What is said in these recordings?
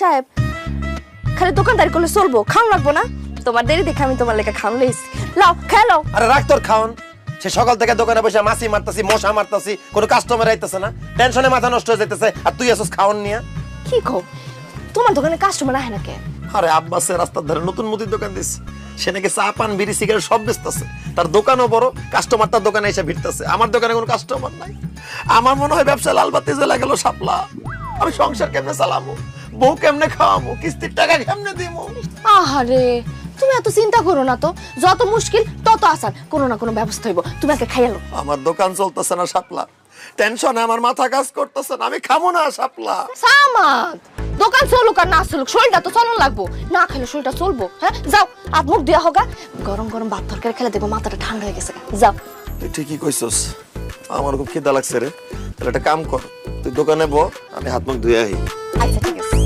সাহেব খালি দোকানদারি করলে চলবো, খাওন লাগবো না? তোমার দেরি দেখে আমি তোমার লেখা খাওন লইছি, লাও খেলো। আরে রাখ তোর খাওন। সে সকাল থেকে দোকানে বসে মাছি মারতাছি, মশা মারতাছি, কোনো কাস্টমার আইতেছে না, টেনশনে মাথা নষ্ট হয়ে যাইতেছে, আর তুই আসস খাওন নিয়া। কি কও, তোমার দোকানে কাস্টমার আহে না কে? আরে আব্বাসের রাস্তার ধারে নতুন মুদির দোকান দিছে, সে নাকি চা পান বিড়ি সিগারেট সব বেচতেছে, তার দোকানও বড়, কাস্টমার তার দোকানে এসে ভিড়তেছে। আমার দোকানে কোনো কাস্টমার নাই। আমার মনে হয় ব্যবসা লাল বাতি জ্বলে গেল শাপলা। আমি সংসার কেমনে চালামো, বউ কেমনে খাওয়ামো, কিস্তির টাকা কেমনে দিমু? আহারে তুমি এত চিন্তা করো না তো, যত মুশকিল তত আসান, কোনো না কোনো ব্যবস্থা হইব, তুমি আগে খাইয়ালো। আমার দোকান চলতেছে না শাপলা, টেনশনে আমার মাথা কাজ করতেছে না, আমি খামো না শাপলা। সামাদ দোকান চলুক আর না চলুক, শরীরটা তো চলন লাগবো, না খেলে শরীরটা চলবো? হ্যাঁ যাও, হাত মুখ দেওয়া হোক, গরম গরম ভাত তরকারি খেলে দেখবো মাথাটা ঠান্ডা হয়ে গেছে। যাও। তুই ঠিকই কইছস, আমার খুব খিদা লাগছে রে। তাহলে একটা কাম কর, তুই দোকানে ব, আমি হাত মুখ ধুয়ে আহি। আচ্ছা ঠিক আছে।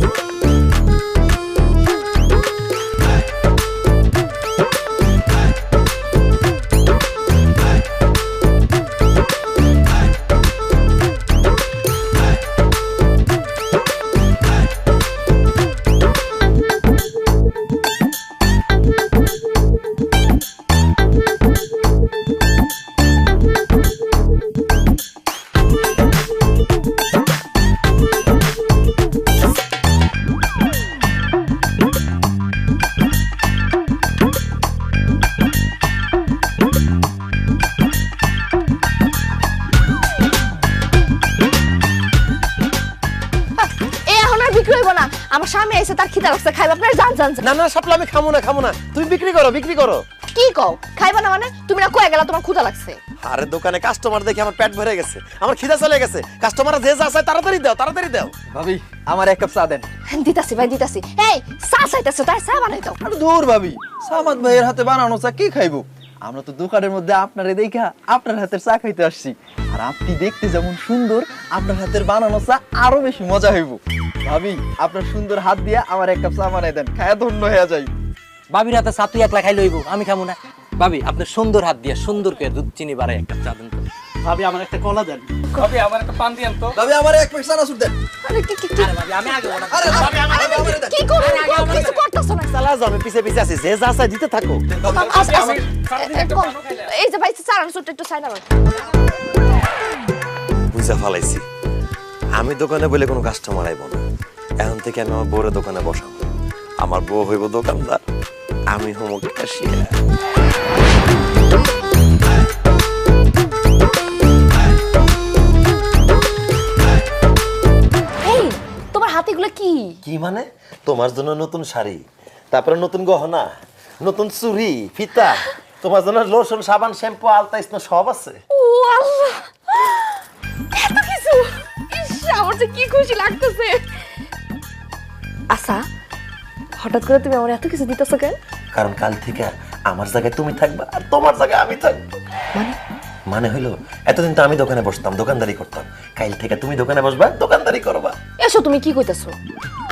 আমার স্বামী এসে তার খিদা লাগছে, খাইবা? আপনারা যান যান। না না শাপলা, আমি খামো না, খামো না, তুমি বিক্রি করো, বিক্রি করো। কি কও খাইবা না মানে? তুমি না কয়ে গেলা তোমার ক্ষুধা লাগছে? আরে দোকানে কাস্টমার দেখে আমার পেট ভরে গেছে, আমার খিদা চলে গেছে। কাস্টমার যে যা চায় তাড়াতাড়ি দাও, তাড়াতাড়ি দাও। ভাবি আমার এক কাপ চা দেন। দিতাছি ভাই দিতাছি। এই চা চাইতেছো, তাই চা বানাই দাও। আরে দূর ভাবি, সামাদ ভাইয়ের হাতে বানানো চা কি খাইবো? আমরা তো দোকানের মধ্যে আপনারে দেখা আপনার হাতের চা খাইতে আসছি, আর আপনি দেখতে যেমন সুন্দর, আপনার হাতের বানানো চা আরো বেশি মজা হইব। ভাবি আপনার সুন্দর হাত দিয়া আমার এক কাপ চা বানাই দেন, খায়া ধন্য হয়ে যাই। ভাবির হাতে চা তুই একলা খাই লইব, আমি খামু না। ভাবি আপনার সুন্দর হাত দিয়ে সুন্দর করে দুধ চিনি বাড়াই একটা চা দেন তো। ভাবি আমার একটা কলা দেন। ভাবি আমার একটা পান দিয়েন তো। ভাবি আমার এক প্যাকেট চানাচুর দেন। আরে কি কি আরে ভাবি আমি আগে অর্ডার আরে ভাবি আমার দেন। কি করো? কিছু করতেছো না। চালা যাও, আমি পিছে পিছে আছি, যে যা চায় দিতে থাকো। এই যে ভাই চারান সুটটা একটু সাইড আবার। বুঝা ফালাইছি, আমি দোকানে বলে কোনো কাস্টমার আইব না। এখন থেকে আমি আমার বউরে দোকানে বসাবো, আমার বউ হইব দোকানদার, আমি হম ক্যাশিয়ার। এই তোমার হাতে এগুলো কি? কি মানে? তোমার জন্য নতুন শাড়ি, তারপরে নতুন গহনা, নতুন চুড়ি, ফিতা, তোমার জন্য লোশন, সাবান, শ্যাম্পু, আলতা, স্নো সব আছে। ও আল্লাহ, এত কিছু! ইস, আমার যে কি খুশি লাগতেছে। আচ্ছা হঠাৎ করে তুমি আমার এত কিছু দিতেছো কেন? কারণ কাল থেকে আমার জায়গায় তুমি থাকবা আর তোমার জায়গায় আমি থাকবো। মানে হইলো, এতদিন তো আমি দোকানে বসতাম, দোকানদারি করতাম, কাল থেকে তুমি দোকানে বসবা, দোকানদারি করবা। এসো, তুমি কি কইতাছো?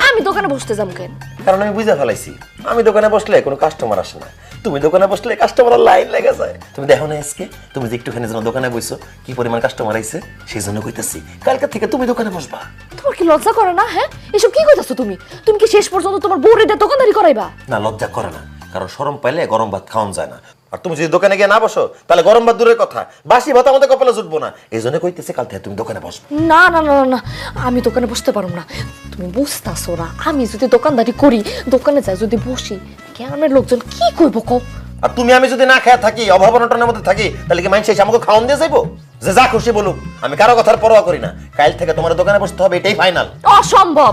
আমি দোকানে বসতে যাবো কেন? কারণ আমি বুঝে ফেলাইছি, আমি দোকানে বসলে কোনো কাস্টমার আসে না, তুমি দোকানে বসলে কাস্টমার লাইন লেগে যায়। তুমি দেখো না আজকে, তুমি যে একটুখানি যেন দোকানে বসছো, কি পরিমাণ কাস্টমার আইছে, সেই জন্য কইতাছি কালকে থেকে তুমি দোকানে বসবা। তোমার কি লজ্জা করে না? হ্যাঁ এসব কি কইতাছো তুমি? তুমি কি শেষ পর্যন্ত তোমার বউরে দিয়ে দোকানদারি করাইবা? না, লজ্জা করে না, কারণ শরম পাইলে গরম ভাত খাওয়ান যায় না। আর তুমি যদি দোকানে গিয়ে না বসো, তাহলে গরম ভাত দূরের কথা, বাসি ভাত আমাদের কপালে জুটবো না। এই জন্য কইতেছে কাল থেকে তুমি দোকানে বসবে। না না না না, আমি দোকানে বসতে পারবো না। তুমি বুঝতাছো না, আমি যদি দোকানদারি করি, দোকানে যাই যদি বসি, গ্রামের লোকজন কি কইব কও? আর তুমি আমি যদি না খেয়ে থাকি, অভাব অনটনের মধ্যে থাকি, তাহলে কি মানুষ এসে আমাকে খাওয়ান দিয়ে যাইবো? যে যা খুশি বলুক, আমি কারো কথার পরোয়া করি না। কাল থেকে তোমার দোকানে বসতে হবে, এটাই ফাইনাল। অসম্ভব,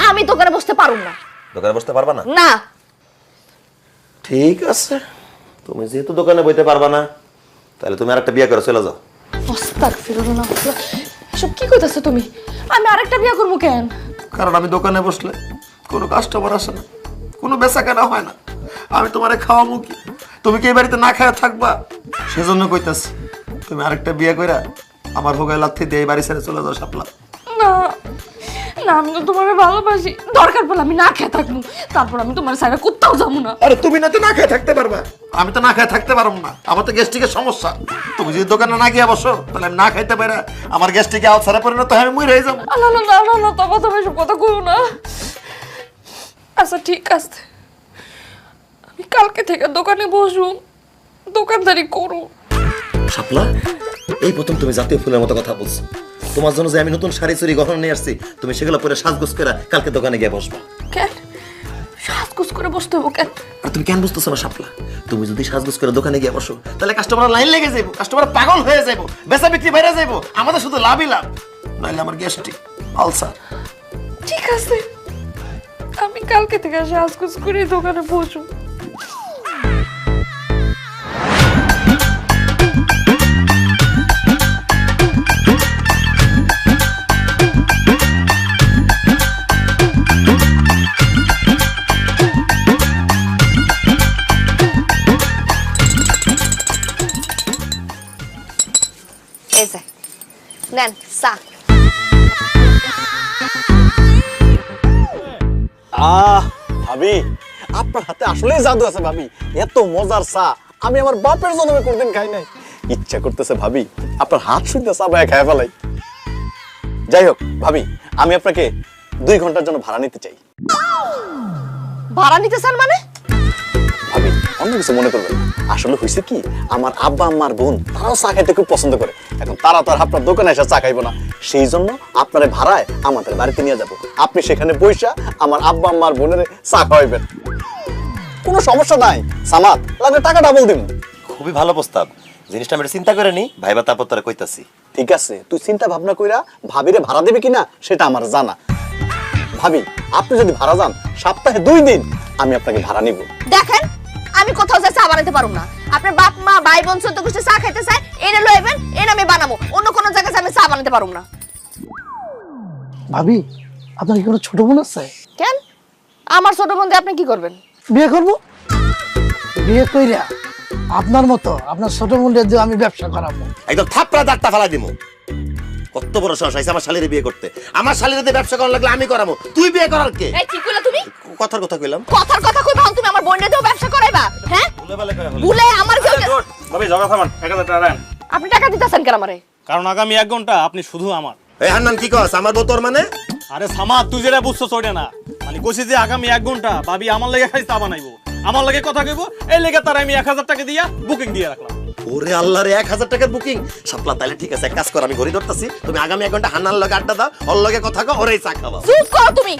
আমি দোকানে বসতে পারুম না। দোকানে বসতে পারবা না? না। ঠিক আছে, তুমি যেহেতু দোকানে বইতে পারবা না, তাহলে তুমি আরেকটা বিয়ে করে চলে যাও। আস্তাগফিরুল্লাহ, এসব কি কইতাছো তুমি? আমি আরেকটা বিয়ে করবো কেন? কারণ আমি দোকানে বসলে কোনো কাস্টমার আসে না, কোনো বেচা কেনা হয় না। আমি তোমারে খাওয়াবো কি? তুমি কি এই বাড়িতে না খাওয়া থাকবা? সেজন্য কইতাছি, তুমি আরেকটা বিয়ে কইরা আমার ভোগায় লাথি দিয়ে এই বাড়ি ছেড়ে চলে যাও শাপলা। না না, আমি তো তোমার ভালোবাসি, দরকার পড়লে আমি না খেয়ে থাকবো, তারপর আমি তোমার সাইডে কোথাও যাবো না। আরে তুমি না তো না খেয়ে থাকতে পারবা, আমি তো না খেয়ে থাকতে পারবো না, আমার তো গ্যাস্ট্রিকের সমস্যা। তুমি যদি দোকানে না গিয়ে বসো, তাহলে আমি না খাইতে পারা, আমার গ্যাস্ট্রিকে আলসারে পরিণত হয়, আমি মরে যাবো। না না না না না, তোমার তুমি সব কথা কইও না। আচ্ছা ঠিক আছে, আমি কালকে থেকে দোকানে বসু, দোকানদারি করু। শাপলা, এই প্রথম তুমি জাতীয় ফুলের মতো কথা বলছো। তোমার জন্য যে আমি নতুন শাড়ি চুরি গহনা নিয়ে আসছি, তুমি সেগুলো পরে সাজগোজ করে কালকে দোকানে গিয়ে বসবা। কেন সাজগোজ করে বসতে হবো কেন? আর তুমি কেন বুঝতেছো না শাপলা? তুমি যদি সাজগোজ করে দোকানে গিয়ে বসো, তাহলে কাস্টমার লাইন লেগে যাবো, কাস্টমার পাগল হয়ে যাবো, বেচা বিক্রি বাইরে যাবো, আমাদের শুধু লাভই লাভ, নাইলে আমার গ্যাস্ট্রিক আলসার। ঠিক আছে, আমি কালকে থেকে সাজগোজ করে দোকানে বসু। এই যে নেন চা। ভাবি, আপনার হাতে আসলেই জাদু আছে ভাবি। এত মজার চা আমি আমার বাপের জন্মে কোনদিন খাই নাই। ইচ্ছা করতেছে ভাবি আপনার হাত শুনতে চা বায়া খায় ফেলাই। যাই হোক ভাবি, আমি আপনাকে 2 ঘন্টার জন্য ভাড়া নিতে চাই। ভাড়া নিতে চান মানে? ভাবি অন্য কিছু মনে করবেন না। আসলে হয়েছে কি, আমার আব্বা আম্মার বোন তারাও চা খাইতে খুব পছন্দ করে। এখন তারা তো আর আপনার দোকানে এসে চা খাইবো না, সেই জন্য আপনার ভাড়ায় আমাদের বাড়িতে নিয়ে যাব। আপনি সেখানে বইসা আমার আব্বা আম্মার বোনের চা খাওয়াইবেন, কোনো সমস্যা নাই। সামাদ লাগলে টাকা ডাবল দিব। খুবই ভালো প্রস্তাব, জিনিসটা আমি চিন্তা করে নি, ভাইবা তারপর তোরা কইতাছি। ঠিক আছে, তুই চিন্তা ভাবনা কইরা ভাবিরে ভাড়া দেবে কিনা সেটা আমার জানা। ভাবি আপনি যদি ভাড়া যান, সপ্তাহে 2 দিন আমি আপনাকে ভাড়া নিব। দেখেন, আমি কোথাও যা চা বানাতে পারুম না। আপনার বাপ মা ভাই বোন ছোট গোষ্ঠী চা খাইতে চায়, এনে লইবেন, এনে আমি বানাবো। অন্য কোনো জায়গায় আমি চা বানাতে পারুম না। ভাবি, আপনার কি কোনো ছোট বোন আছে? কেন? আমার ছোট বোন দিয়ে আপনি কি করবেন? বিয়ে করব? বিয়ে কইরা আপনার মতো আপনার ছোট বোনের দিয়ে আমি ব্যবসা করাবো। একদম থাপড়া দাঁতটা ফালাই দিমু। কত বড় সাহস আছে আমার শালীরে বিয়ে করতে? আমার শালীরে দিয়ে ব্যবসা করার লাগলে আমি করাবো, তুই বিয়ে করার কে? এই কি কইলা তুমি? কথার কথা কইলাম। কথার কথা কইবা, তুমি আমার বোনের দিয়েও ব্যবসা করাইবা? হ্যাঁ, ভুলে আমার কেউ। ভাবি ঝগড়া থামান, 1000 টাকা দেন। আপনি টাকা দিতেছেন কেন আমারে? কারণ আগামী 1 ঘন্টা আপনি শুধু আমার। এই হান্নান কি কস? আমার বউ তোর মানে? আরে সামাদ, তুই যেটা বুঝছো ওইটা না। মানে কইছি যে আগামী 1 ঘন্টা ভাবি আমার লাগি খাই চা বানাইবো, আমার লাগে কথা কইব, এই লেগে তার আমি 1000 টাকা দিয়া বুকিং দিয়ে রাখলাম। ওরে আল্লাহ রে, 1000 টাকার বুকিং! শাপলা তাহলে ঠিক আছে, এক কাজ কর, আমি ঘড়ি ধরতাছি, তুমি আগামী 1 ঘন্টা হান্নার লগে আড্ডা দাও, ওর লগে কথা কও, ওরেই চা খাওয়াও। চুপ করো তুমি।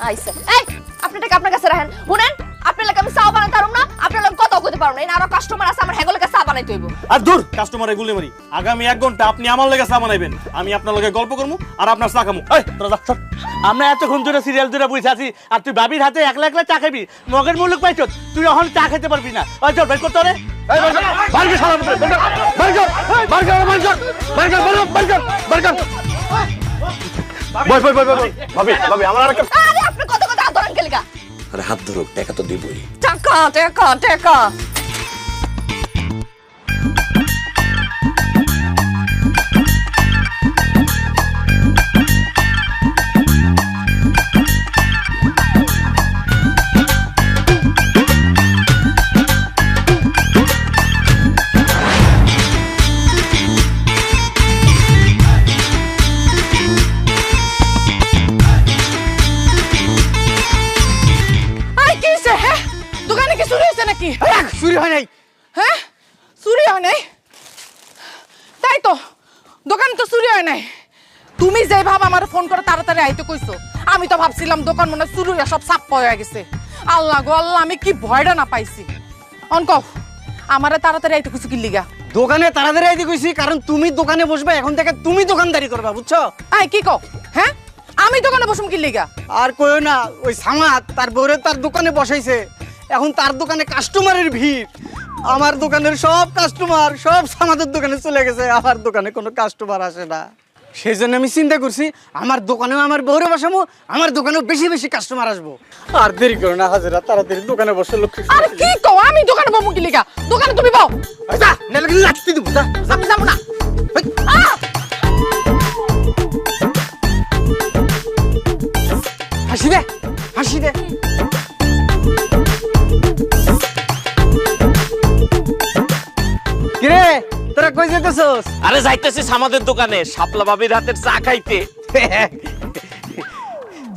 আইছে এই, আপনি টাকা আপনার কাছে রাখেন। শুনেন, আপনার লাগে আমি চা বানাতে পারুম না, আপনার লাগে কথা কইতে পারুম না। এই আরো কাস্টমার আছে, আমার হেগো লাগে চা বানাইতে হইব। আর দূর কাস্টমারে গুলি মারি। আগামী 1 ঘন্টা আপনি আমার লগে চা বানাইবেন, আমি আপনার লগে গল্প করবো আর আপনার চা খামু। এই তোরা যা, চল। আমরা এতক্ষণ ধরে সিরিয়াল ধরে বসে আছি, আর তুই বাবির হাতে একলা একলা চা খাবি? মগের মুলুক পাইছ, তুই এখন চা খেতে পারবি না। ওই চল বের করতে রে। ভাবি ভাবি আমার আর একটা আরে আপনি কত কথা ধরেন কে লাগা? আরে হাত ধরো, টাকা তো দিবই। টাকা টাকা টাকা। আরে কি হইছে? হ্যাঁ, দোকানে কি চুরি হইছে নাকি? চুরি হয় নাই। হ্যাঁ, চুরি হয় নাই? তাই তো, দোকানে তো চুরি হয় নাই। তুমি যে ভাব আমার ফোন করে তাড়াতাড়ি আইতে কইছো, আমি তো ভাবছিলাম দোকান মনে হয় চুরি হয়ে সব সাপ হয়ে গেছে। আল্লাহ গো আল্লাহ, আমি কি ভয়টা না পাইছি। অনকফ আমারে তাড়াতাড়ি আইতে কইছো কি লিগা? দোকানে তাড়াতাড়ি আইতে কইছি, কারণ তুমি দোকানে বসবে, এখন থেকে তুমি দোকানদারি করবা, বুঝছো? আই কি কও? হ্যাঁ, আমি দোকানে বসুম কি লিগা? আর কইও না, ওই সামাদ তার বউরে তার দোকানে বসাইছে, এখন তার দোকানে কাস্টমারের ভিড়। আমার দোকানের সব কাস্টমার সব সামাদের দোকানে চলে গেছে, আমার দোকানে কোনো কাস্টমার আসে না। সেই জন্য আমি চিন্তা করছি আমার দোকানেও আমার বউরে বসাবো, আমার দোকানেও বেশি বেশি কাস্টমার আসবো। আর দেরি করো না হাজিরা, তাড়াতাড়ি দোকানে বসে লক্ষ্য। আরে কি কও? আমি দোকানে বমু কি লিগা? দোকানে তুমি বও। যা নালে লাগতে দিব, যা। আমি যাবো না। হাসি দে, হাসি দে। কিরে তোরা কই যেতেছস? আরে যাইতেছি আমাদের দোকানে শাপলা বাবির হাতের চা খাইতে।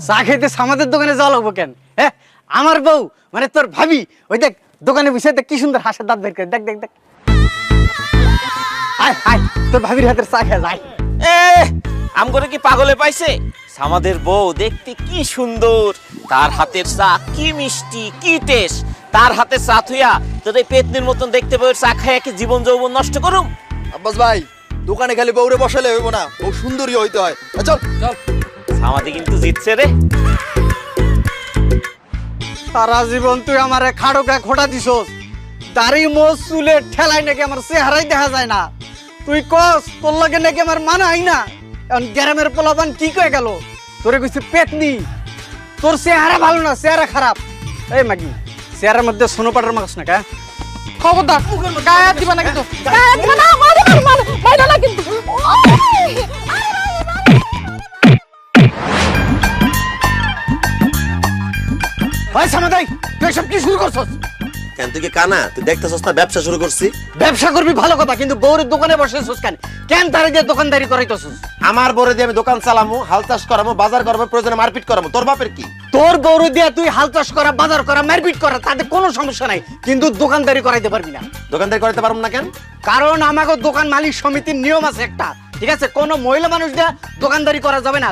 চা খাইতে সামাদের দোকানে যাওয়া লাগবো কেন? হ্যাঁ, আমার বউ মানে তোর ভাবি, ওই দেখ দোকানে বসে দেখ কি সুন্দর হাসে দাঁত বের করে, দেখ দেখ দেখ। আয় আয় তোর ভাবির হাতের চা খেয়ে যায়। এ আম করে কি পাগলে পাইছে? আমাদের বউ দেখতে কি সুন্দর, তার হাতের চা কি মিষ্টি কি টেস্ট। তার হাতের চা থুইয়া তোর এই পেতনির মতন দেখতে বউয়ের চা খাইয়া কি জীবন যৌবন নষ্ট করুম? আব্বাস ভাই দোকানে খালি বউরে বসালে হইব না, বউ সুন্দরী হইতে হয়। চল চল। আমাদের কিন্তু জিতছে রে। সারা জীবন তুই আমারে খাড়ো গায়ে খোটা দিছস, দাড়ি মোজ চুলে ঠেলাই নাকি আমার চেহারাই দেখা যায় না। তুই কস তোর লাগে নাকি আমার মানাই না। এখন গ্রামের পোলাপান কি কয়ে গেল, তোরে কইছে পেতনি, তোর চেহারা ভালো না, চেহারা খারাপ। এই মাগি চেহারার মধ্যে সোনো পাটার মাছ না কা? খবরদার গায়ে হাত দিবা না কিন্তু, গায়ে হাত দিবা না, মাইরা না কিন্তু। ভাই সামাদাই তুই সব কি শুরু করছস? কেন তুই কি কানা? তুই দেখতেছস না ব্যবসা শুরু করছি? ব্যবসা করবি ভালো কথা, কিন্তু বউরের দোকানে বসেছস কেন? কেন তারে দিয়ে দোকানদারি করাইতেছস? আমার বরে দিয়ে আমি দোকান চালামু, হাল চাষ করামু, বাজার করবো, প্রয়োজনে মারপিট করামু। তোর বাপের কি? তোর বউরে দিয়ে তুই হাল চাষ করা, বাজার করা, মারপিট করা, তাতে কোনো সমস্যা নাই, কিন্তু দোকানদারি করাইতে পারবি না। দোকানদারি করতে পারবো না কেন? কারণ আমাকে দোকান মালিক সমিতির নিয়ম আছে একটা, ঠিক আছে? কোনো মহিলা মানুষ দিয়ে দোকানদারি করা যাবে না।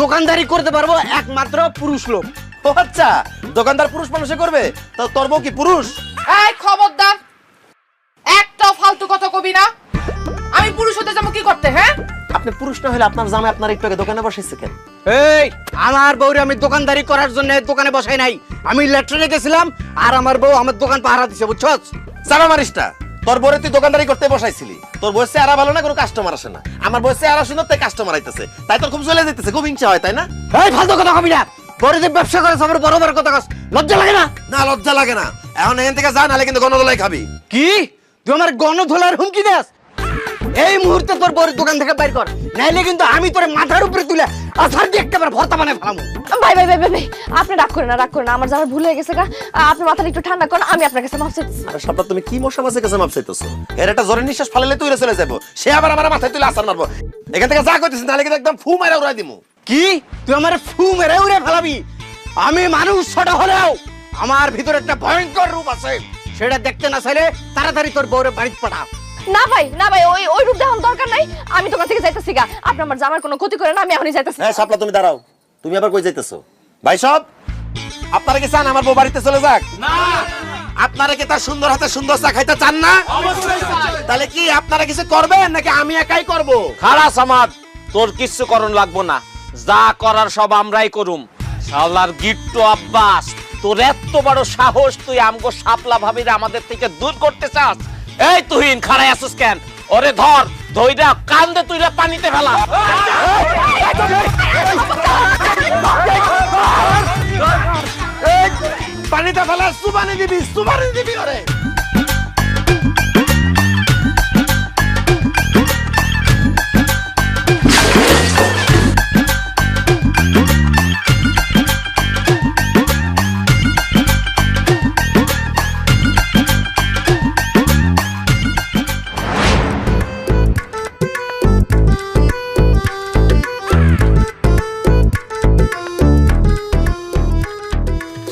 দোকানদারি করতে পারবো একমাত্র পুরুষ লোক। ও আচ্ছা, দোকানদার পুরুষ মানুষে করবে, তো তোর বউ কি পুরুষ? এই খবরদার, একটা ফালতু কথা কবি না। আমি পুরুষ হতে যাবো কি করতে? হ্যাঁ, আপনি পুরুষ না হলে আপনার জামাই আপনার একটু আগে দোকানে বসেছে কেন? এই আমার বউরে আমি দোকানদারি করার জন্য দোকানে বসাই নাই, আমি লেট্রিনে গেছিলাম আর আমার বউ আমার দোকান পাহারা দিছে, বুঝছস? চালা মারিসটা, তোর বউরে তুই দোকানদারি করতে বসাইছিলি। তোর বয়সে আরা ভালো না, কোনো কাস্টমার আসে না। আমার বয়সে আরা সুন্দর, তাই কাস্টমার আইতেছে, তাই তোর খুব চলে যেতেছে, খুব হিংসা হয়, তাই না? এই ফালতু কথা কবি না, বড় যে ব্যবসা করে সবার বড় বড় কথা কস, লজ্জা লাগে না? না, লজ্জা লাগে না। এখন এখান থেকে যা, নাহলে কিন্তু গণদোলাই খাবি। কি তুই আমার গণধোলার হুমকি দেস? এই মুহূর্তে তোর বউর দোকান থেকে বাইর কর, নাইলে কিন্তু আমি তোর মাথার উপরে তুলে আছাড় দিয়ে একেবারে ভর্তা বানায় ফেলামু। ভাই ভাই ভাই ভাই ভাই, আপনি রাগ করেন না, রাগ করেন না, আমার যাবার ভুল হয়ে গেছে গা। আপনি মাথাটা একটু ঠান্ডা করেন, আমি আপনার কাছে মাফ চাইতেছি। আরে সাপটা, তুমি কি মশা মাছের কাছে মাপ চাইতেছো? এর একটা জোরে নিঃশ্বাস ফালালে তুই চলে যাবো, সে আবার আমার মাথায় তুলে আসার মারবো। এখান থেকে যা করতেছিস, নাহলে কিন্তু একদম ফু মারা উড়াই দিমু। কি তুই আমার ফু মেরে উড়ে ফেলাবি? আমি মানুষ ছোট হলেও আমার ভিতরে একটা ভয়ঙ্কর রূপ আছে, সেটা দেখতে না চাইলে তাড়াতাড়ি তোর বউরে বাড়িতে পাঠা। না ভাই না ভাই, ওই ওই রূপ দেখানোর দরকার নাই, আমি দোকান থেকে যাইতেছি গা। আপনি আমার জামার কোনো ক্ষতি করেন না, আমি এখনই যাইতেছি। হ্যাঁ সাপলা, তুমি দাঁড়াও, তুমি আবার কই যাইতেছো? ভাই সব, আপনারা কি চান আমার বউ বাড়িতে চলে যাক? না। আপনারা কি তার সুন্দর হাতে সুন্দর চা খাইতে চান না? তাহলে কি আপনারা কিছু করবেন নাকি আমি একাই করব? খালাস আমার, তোর কিচ্ছু করণ লাগবো না, যা করার সব আমরাই করুম। শালার গিট্টু আব্বাস, তোর এত বড় সাহস, তুই আমগো শাপলা ভাবিরা আমাদের থেকে দূর করতে চাস? এই তুহিন খাড়াই আসিস কেন? ওরে ধর, ধইরা কান্দে তুইরা পানিতে ফেলা। পানিতে ফেলা, সুবানি দিবি ওরে।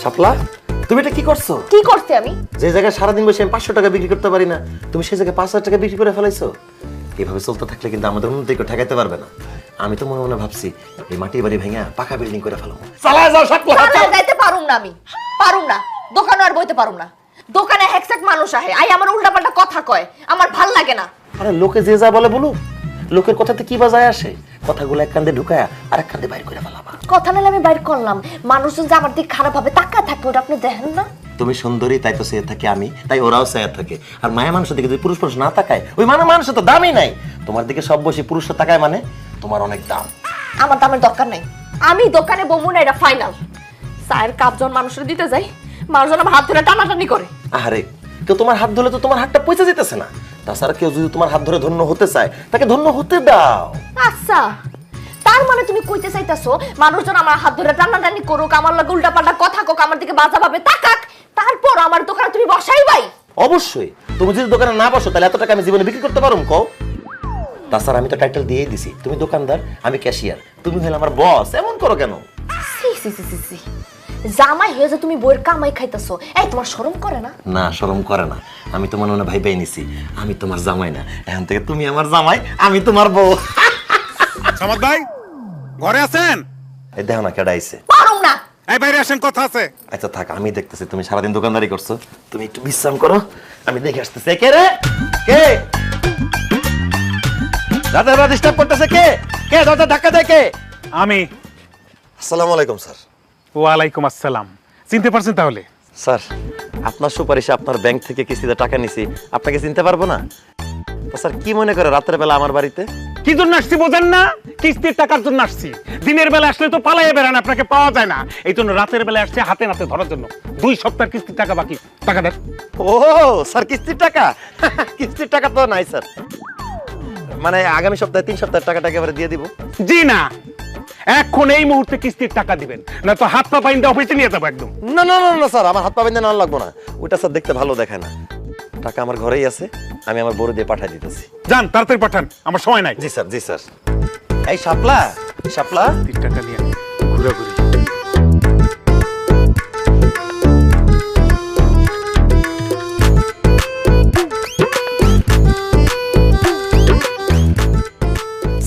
শাপলা, তুমি এটা কি করছো? কি করতে আমি? যে জায়গায় সারাদিন বসে আমি 500 টাকা বিক্রি করতে পারি না, তুমি সেই জায়গায় 5000 টাকা বিক্রি করে ফেলাইছো। এভাবে চলতে থাকলে কিন্তু আমাদের উন্নতি কেউ ঠেকাইতে পারবে না। আমি তো মনে মনে ভাবছি এই মাটির বাড়ি ভেঙে পাকা বিল্ডিং করে ফেলাবো। চালায় যাও শাপলা, চালায় যাইতে পারুম না, আমি পারুম না, দোকানে আর বইতে পারুম না। দোকানে হেকসেক মানুষ আহে, আই আমার উল্টাপাল্টা কথা কয়, আমার ভাল লাগে না। আরে লোকে যে যা বলে বলুক, লোকের কথাতে কি বাজায় আসে? কথাগুলো এক কান্দে ঢুকায়া আর এক কান্দে বাইর করে ফেলাবা। কথা নালে আমি বাইর করলাম, মানুষজন যে আমার দিকে খারাপ ভাবে তাকা থাকবে, ওটা আপনি দেখেন না? তুমি সুন্দরী, তাই তো সে থাকে আমি, তাই ওরাও সে থাকে। আর মায়া মানুষের দিকে যদি পুরুষ পুরুষ না তাকায়, ওই মানুষের তো দামই নাই। তোমার দিকে সব বসে পুরুষরা তাকায় মানে তোমার অনেক দাম। আমার দামের দরকার নাই, আমি দোকানে বমু না, এটা ফাইনাল। চায়ের কাপ যখন মানুষের দিতে যাই, মানুষজন আমার হাত ধরে টানাটানি করে। আরে কেউ তোমার হাত ধরলে তো তোমার হাতটা পয়সা যেতেছে না। তাছাড়া কেউ যদি তোমার হাত ধরে ধন্য হতে চায়, তাকে ধন্য হতে দাও। আচ্ছা, তার মানে তুমি কইতে চাইতাছো মানুষজন আমার হাত ধরে টানাটানি করুক, আমার লগে উল্টাপাল্টা কথা কোক, আমার দিকে বাজা ভাবে তাকাক, তারপর আমার দোকানে তুমি বসাই ভাই? অবশ্যই। তুমি যদি দোকানে না বসো, তাহলে এত টাকা আমি জীবনে বিক্রি করতে পারুম কও? তাছাড়া আমি তো টাইটেল দিয়েই দিছি, তুমি দোকানদার, আমি ক্যাশিয়ার, তুমি হলে আমার বস। এমন করো কেন? সি সি সি সি সি, জামাই হয়ে যে তুমি বইয়ের কামাই খাইতেছো, এই তোমার শরম করে না? না, শরম করে না। আমি তোমার মনে ভাই পেয়ে নিছি, আমি তোমার জামাই না, এখন থেকে তুমি আমার জামাই, আমি তোমার বউ। সামাদ ভাই ঘরে আছেন? এই দেখো না কেডা আইছে। পারুম না। এই বাইরে আসেন, কথা আছে। আচ্ছা থাক, আমি দেখতেছি তুমি সারাদিন দোকানদারি করছো, তুমি একটু বিশ্রাম করো, আমি দেখে আসতেছি। কে রে? কে রাতে রাত ডিস্টার্ব করতেছে? কে কে দরজা ধাক্কা দেয় কে? আমি। আসসালামু আলাইকুম স্যার। ওয়ালাইকুম আসসালাম। চিনতে পারছেন তাহলে? স্যার, আপনার সুপারিশে আপনার ব্যাংক থেকে কিস্তিতে টাকা নিছি, আপনাকে চিনতে পারবো না? তো স্যার কি মনে করে রাতের বেলা আমার বাড়িতে? কি জন্য আসছি বোঝেন না? কিস্তির টাকার জন্য আসছি। দিনের বেলা আসলে তো পালাইয়া বেড়ান, আপনাকে পাওয়া যায় না। এই জন্য রাতের বেলা আসছে হাতে নাতে ধরার জন্য। 2 সপ্তাহের কিস্তির টাকা বাকি, টাকা দেন। ও স্যার, কিস্তির টাকা? কিস্তির টাকা তো নাই স্যার, মানে আগামী সপ্তাহে 3 সপ্তাহের টাকাটা একেবারে দিয়ে দিব। জি না, এখন এই মুহূর্তে কিস্তির টাকা দিবেন, না তো হাত পা বাইন্দা অফিসে নিয়ে যাবো একদম। না না না না স্যার, আমার হাত পা বেঁধে নেওয়া লাগবো না, ওইটা স্যার দেখতে ভালো দেখায় না। টাকা আমার ঘরেই আছে, আমি আমার বড় দিয়ে পাঠিয়ে দিতেছি। যান তাড়াতাড়ি পাঠান, আমার সময় নাই। জি স্যার, জি স্যার। এই শাপলা, শাপলা, 3 টাকা নিয়ে ঘুরাঘুরি।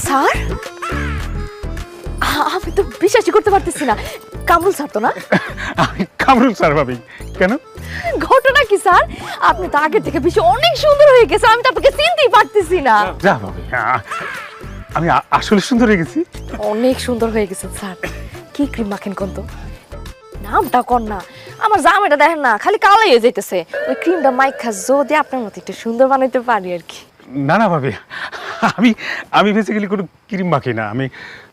স্যার, আমি তো বিশ্বাসই করতে পারতেছি না। কামরুল স্যার তো না? আমি কামরুল স্যার ভাবি। কেন? ঘটনা কি স্যার? আপনি তো আগের থেকে বেশি অনেক সুন্দর হয়ে গেছে, আমি তো আপনাকে চিনতেই পারতেছি না। যা ভাবি, আমি আসলে সুন্দর হয়ে গেছি। অনেক সুন্দর হয়ে গেছে স্যার। কি ক্রিম মাখেন কোন তো? নামটা কর না, আমার জামাইটা দেখেন না খালি কালো হয়ে যাইতেছে। ওই ক্রিমটা মাইখা যদি আপনার মতো একটু সুন্দর বানাইতে পারি আর কি। না না ভাবি, আমি বেসিক্যালি কোনো ক্রিম মাখি না, আমি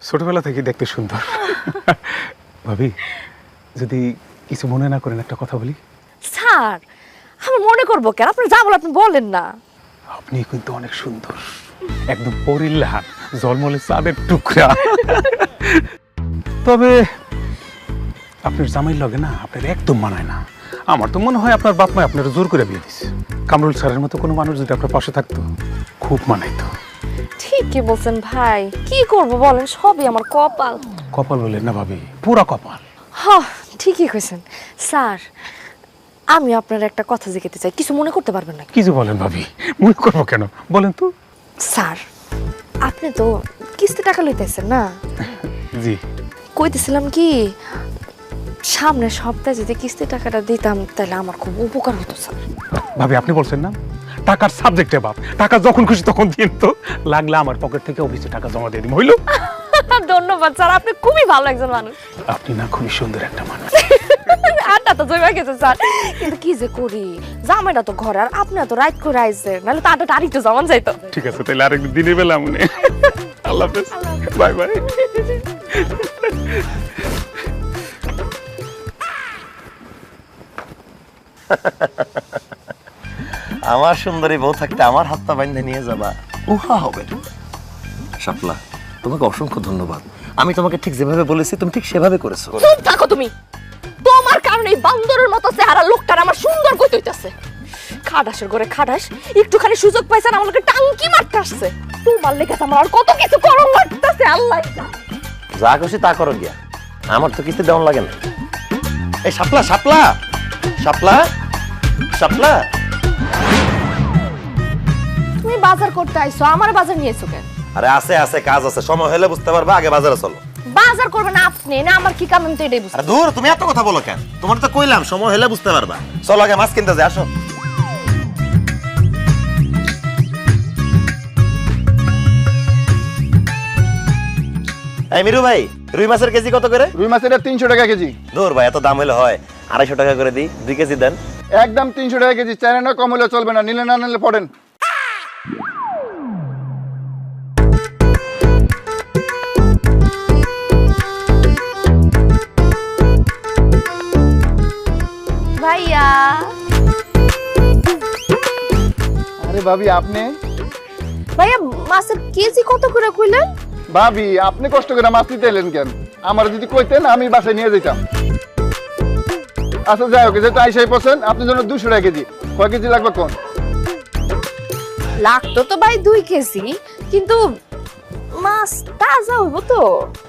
ছোটবেলা থেকে দেখতে সুন্দর। ভাবি যদি কিছু মনে না করেন একটা কথা বলি। স্যার, আমি মনে করবো কেন? আপনার যা বলে আপনি বলেন না। আপনি কিন্তু অনেক সুন্দর, একদম পরিল্লাহান, জলমলে চাঁদের টুকরা। তবে আপনার জামাইয়ের লগে না আপনার একদম মানায় না। আমার তো মনে হয় আপনার বাপ মা আপনার জোর করে বিয়ে দিচ্ছে। কামরুল স্যারের মতো কোনো মানুষ যদি আপনার পাশে থাকতো খুব মানাইতো। ঠিকই বলছেন ভাই, কি করব বলেন, সবই আমার কপাল। কপাল বলেন না ভাবি, পুরা কপাল। হ্যাঁ ঠিকই কইছেন। স্যার, আমি আপনার একটা কথা জিজ্ঞাসা চাই, কিছু মনে করতে পারবেন না? কিছু বলেন ভাবি, মনে করবো কেন, বলেন তো। স্যার, আপনি তো কিস্তি টাকা লইতেছেন না? জি। কইতেছিলাম কি, সামনের সপ্তাহে যদি কিস্তি টাকাটা দিতাম তাহলে আমার খুব উপকার হতো স্যার। ভাবি আপনি বলছেন না টাকার সাবজেক্টে বাপ, টাকা যখন খুশি তখন দিন, তো লাগলে আমার পকেট থেকে অফিসে টাকা জমা দিয়ে দিন, হইলো? ধন্যবাদ স্যার, আপনি খুবই ভালো একজন মানুষ। আপনি না খুবই সুন্দর একটা মানুষ। আড্ডা তো জমা গেছে স্যার, কিন্তু কি যে করি, জামাইটা তো ঘরে, আর আপনি তো রাইট করে আইছে, নাহলে তো আড্ডাটা আরেকটু জমান যাইতো। ঠিক আছে, তাহলে আরেকদিন দিনের বেলা মনে। আল্লাহ হাফেজ, বাই বাই। আমার সুন্দরী বউ থাকতে আমার হাত পা বাইন্ধে নিয়ে যাবা, উহা হবে না। শাপলা, তোমাকে অসংখ্য ধন্যবাদ। আমি তোমাকে ঠিক যেভাবে বলেছি তুমি ঠিক সেভাবে করেছো। চুপ থাকো তুমি, তোমার কারণে এই বান্দরের মতো চেহারা লোকটার আমার সুন্দর কইতে হইতাছে। খাটাসের ঘরে খাটাস একটুখানি সুযোগ পাইছেন আমার লোকে টাঙ্কি মারতে আসছে। তোমার লেগে আমার আর কত কিছু করণ লাগতেছে, আল্লাহ যা খুশি তা করো গিয়া, আমার তো কিস্তি দেওয়ান লাগে না। এই শাপলা, শাপলা, শাপলা, শাপলা, তুমি বাজার করতে আইছো, আমার বাজার নিয়েছো কেন? আরে আছে আছে, কাজ আছে, সময় হলে বুঝতে পারবা, আগে বাজারে চলো। বাজার করবেন আপনি না, আমার কি কাম আমি তো এটাই বুঝতে। আরে দূর, তুমি এত কথা বলো কেন? তোমার তো কইলাম সময় হলে বুঝতে পারবা। চলো আগে মাছ কিনতে যাই, আসো। এই মিরু ভাই, রুই মাছের কেজি কত করে? রুই মাছের 300 টাকা কেজি। দূর ভাই, এত দাম হলে হয়, 250 টাকা করে দিই, 2 কেজি দেন। একদম 300 টাকা কেজি, চাইলে না কম হলে চলবে না, নিলে না নিলে পড়েন। ভাইয়া, আরে ভাবি আপনি? ভাইয়া মাছের কেজি কত করে কইলেন? ভাবি আপনি কষ্ট করে মাছ নিতে এলেন কেন? আমার যদি কইতেন আমি বাসায় নিয়ে যেতাম। আচ্ছা যাই হোক, যেটা আইসাই পছন্দ, আপনার জন্য 200 টাকা কেজি। কয় কেজি লাগবে কোন? লাগতো তো ভাই 2 কেজি, কিন্তু মাছ তাজা হইব তো?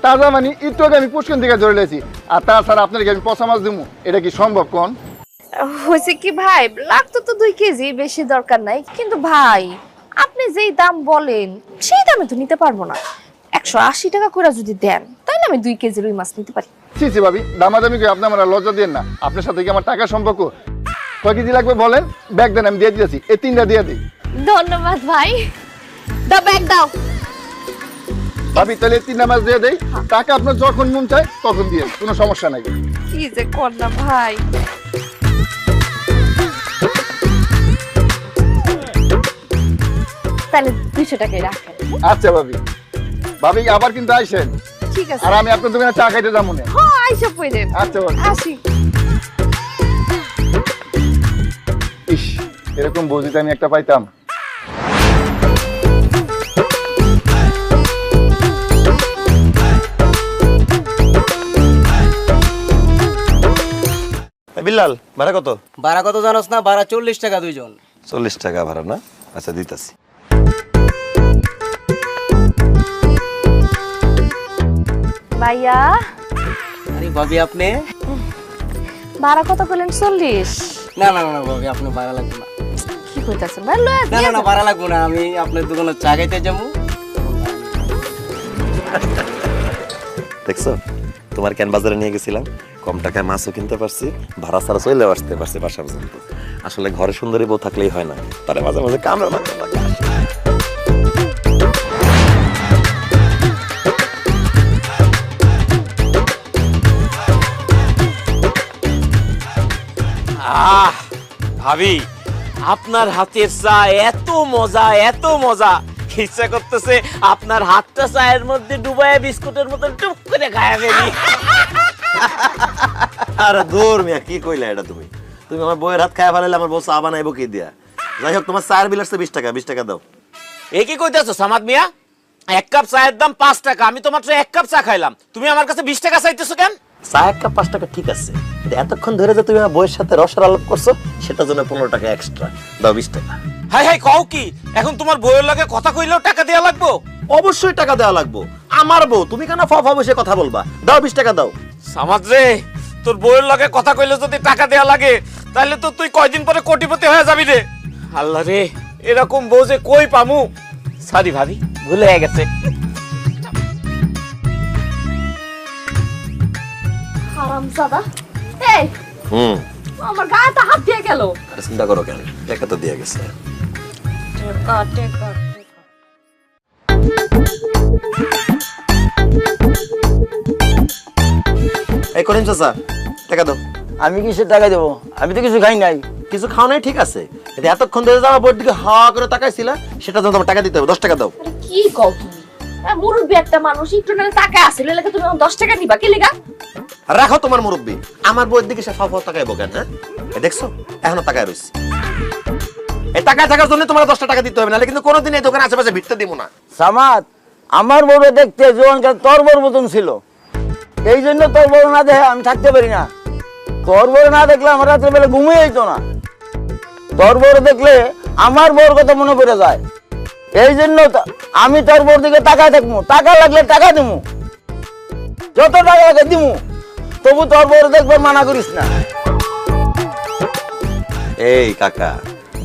তাজা মানে একটু আগে আমি পুষ্কন থেকে ধরে লেছি, আর তাছাড়া আপনাকে আমি পচা মাছ দেবো, এটা কি সম্ভব কোন? হয়েছে কি ভাই, লাগতো তো 2 কেজি, বেশি দরকার নাই। কিন্তু ভাই আপনি যেই দাম বলেন সেই দামে তো নিতে পারবো না। 180 টাকা করে যদি দেন তাহলে আমি 2 কেজি রুই মাছ নিতে পারি। ছি ছি ভাবি, দামাদামি করে আপনি আমার আর লজ্জা দেন না। আপনার সাথে কি আমার টাকা সম্পর্ক? কয় কেজি লাগবে বলেন, ব্যাগ দেন, আমি দিয়ে দিয়েছি। এই 3টা দিয়ে দিই। ধন্যবাদ ভাই, দাও ব্যাগ দাও। ভাবি তাহলে 3টা মাছ দিয়ে দেই, টাকা আপনার যখন মন চায় তখন দিয়ে, কোনো সমস্যা নাই। কি যে কর না ভাই। তাহলে 200 টাকাই রাখেন। আচ্ছা ভাবি, ভাবি আবার কিন্তু আইসেন, ঠিক আছে। আর আমি আপনার দোকানে চা খাইতে যাবো না। হ্যাঁ আইসা পড়েন। আচ্ছা ভাবি। আসি। ইস, এরকম বউজিতে আমি একটা পাইতাম। বিল্লাল ভাড়া কত? ভাড়া কত জানোস না? ভাড়া 40 টাকা দুইজন। 40 টাকা ভাড়া না? আচ্ছা দিতাছি। ভাইয়া আরে ভাবি আপনি? ভাড়া কত করলেন? 40? না না না ভাবি, আপনি ভাড়া লাগবে না। কি কইতাছেন ভাই? লয়া না না না, ভাড়া লাগবে না, আমি আপনার দোকানে চা খাইতে যাবো। দেখছো, তোমার কেন বাজারে নিয়ে গেছিলাম, কম টাকায় মাছও কিনতে পারছি, ভাড়া ছাড়া চলে আসতে পারছি বাসা পর্যন্ত। আসলে ঘরে সুন্দরী বউ থাকলেই হয় না, তারা মাঝে মাঝে কামড়া মাঝে লাগে। আহ ভাবি, আপনার হাতের চা এত মজা, এত মজা, ইচ্ছা করতেছে আপনার হাতটা চায়ের মধ্যে ডুবায় বিস্কুটের মতো টুক করে খায়া ফেলি। আরে দূর মিয়া, কি কইলা এটা তুমি? তুমি আমার বউয়ের হাত খায়া ফেলাইলে আমার বউ চা বানাইবো কি দিয়া? যাই হোক, তোমার চায়ের বিল আসছে 20 টাকা, 20 টাকা দাও। এ কি কইতাছো সামাদ মিয়া? 1 কাপ চায়ের দাম 5 টাকা, আমি তো মাত্র 1 কাপ চা খাইলাম, তুমি আমার কাছে 20 টাকা চাইতেছো কেন? চা 1 কাপ 5 টাকা ঠিক আছে, কিন্তু এতক্ষণ ধরে যে তুমি আমার বউয়ের সাথে রসের আলাপ করছো, সেটার জন্য 15 টাকা এক্সট্রা দাও। 20 টাকা। হাই হাই, কও কি? এখন তোমার বউয়ের লাগে কথা কইলেও টাকা দেয়া লাগবো? অবশ্যই টাকা দেওয়া লাগবো, আমার বউ, তুমি কেন ফা বসে কথা বলবা? দাও 20 টাকা দাও। সামাদ রে, তোর বউয়ের লাগে কথা কইলে যদি টাকা দেয়া লাগে, তাহলে তো তুই কয়দিন পরে কোটিপতি হয়ে যাবি রে। আল্লাহ রে, এরকম বউ যে কই পামু? সরি ভাবি, ভুলে গেছে। হারামজাদা, এই আমার গায়ে তো হাত দিয়ে গেল। আরে চিন্তা করো কেন, টাকা তো দিয়ে গেছে। এই করিম চাচা, টাকা দাও। আমি কিসের টাকা দেবো? আমি তো কিছু খাই নাই। কিছু খাও নাই ঠিক আছে, কিন্তু এতক্ষণ ধরে যাওয়া বোর্ড দিকে হা করে তাকাইছিলা, সেটা জন্য তোমার টাকা দিতে হবে। 10 টাকা দাও। কি কও তুমি? মুরব্বী একটা মানুষ, একটু না টাকা আছে লাগে তুমি 10 টাকা নিবা কি লাগা? রাখো তোমার মুরব্বি, আমার বউয়ের দিকে সে ফাফা তাকাইবো কেন? হ্যাঁ, এই দেখছো এখনো তাকায় রইছে। এই টাকা থাকার জন্য তোমার 10 টাকা দিতে হবে, নাহলে কিন্তু কোনোদিন এই দোকানে আশেপাশে ভিড়তে দিব না। সামাদ, আমার বড় দেখতে জোয়ানকাল তোর বড় মতন ছিল, এই জন্য তোর বড় না দেখে আমি থাকতে পারি না। তোর বড় না দেখলে আমার রাত্রে বেলা ঘুমিয়ে যেত না। তোর বড় দেখলে আমার বউর কথা মনে পড়ে যায়, এই জন্য আমি তোর বউর দিকে তাকায় থাকবো। টাকা লাগলে টাকা দিমু, যত টাকা লাগে দিমু, তবু তোর বড় দেখবার মানা করিস না। এই কাকা,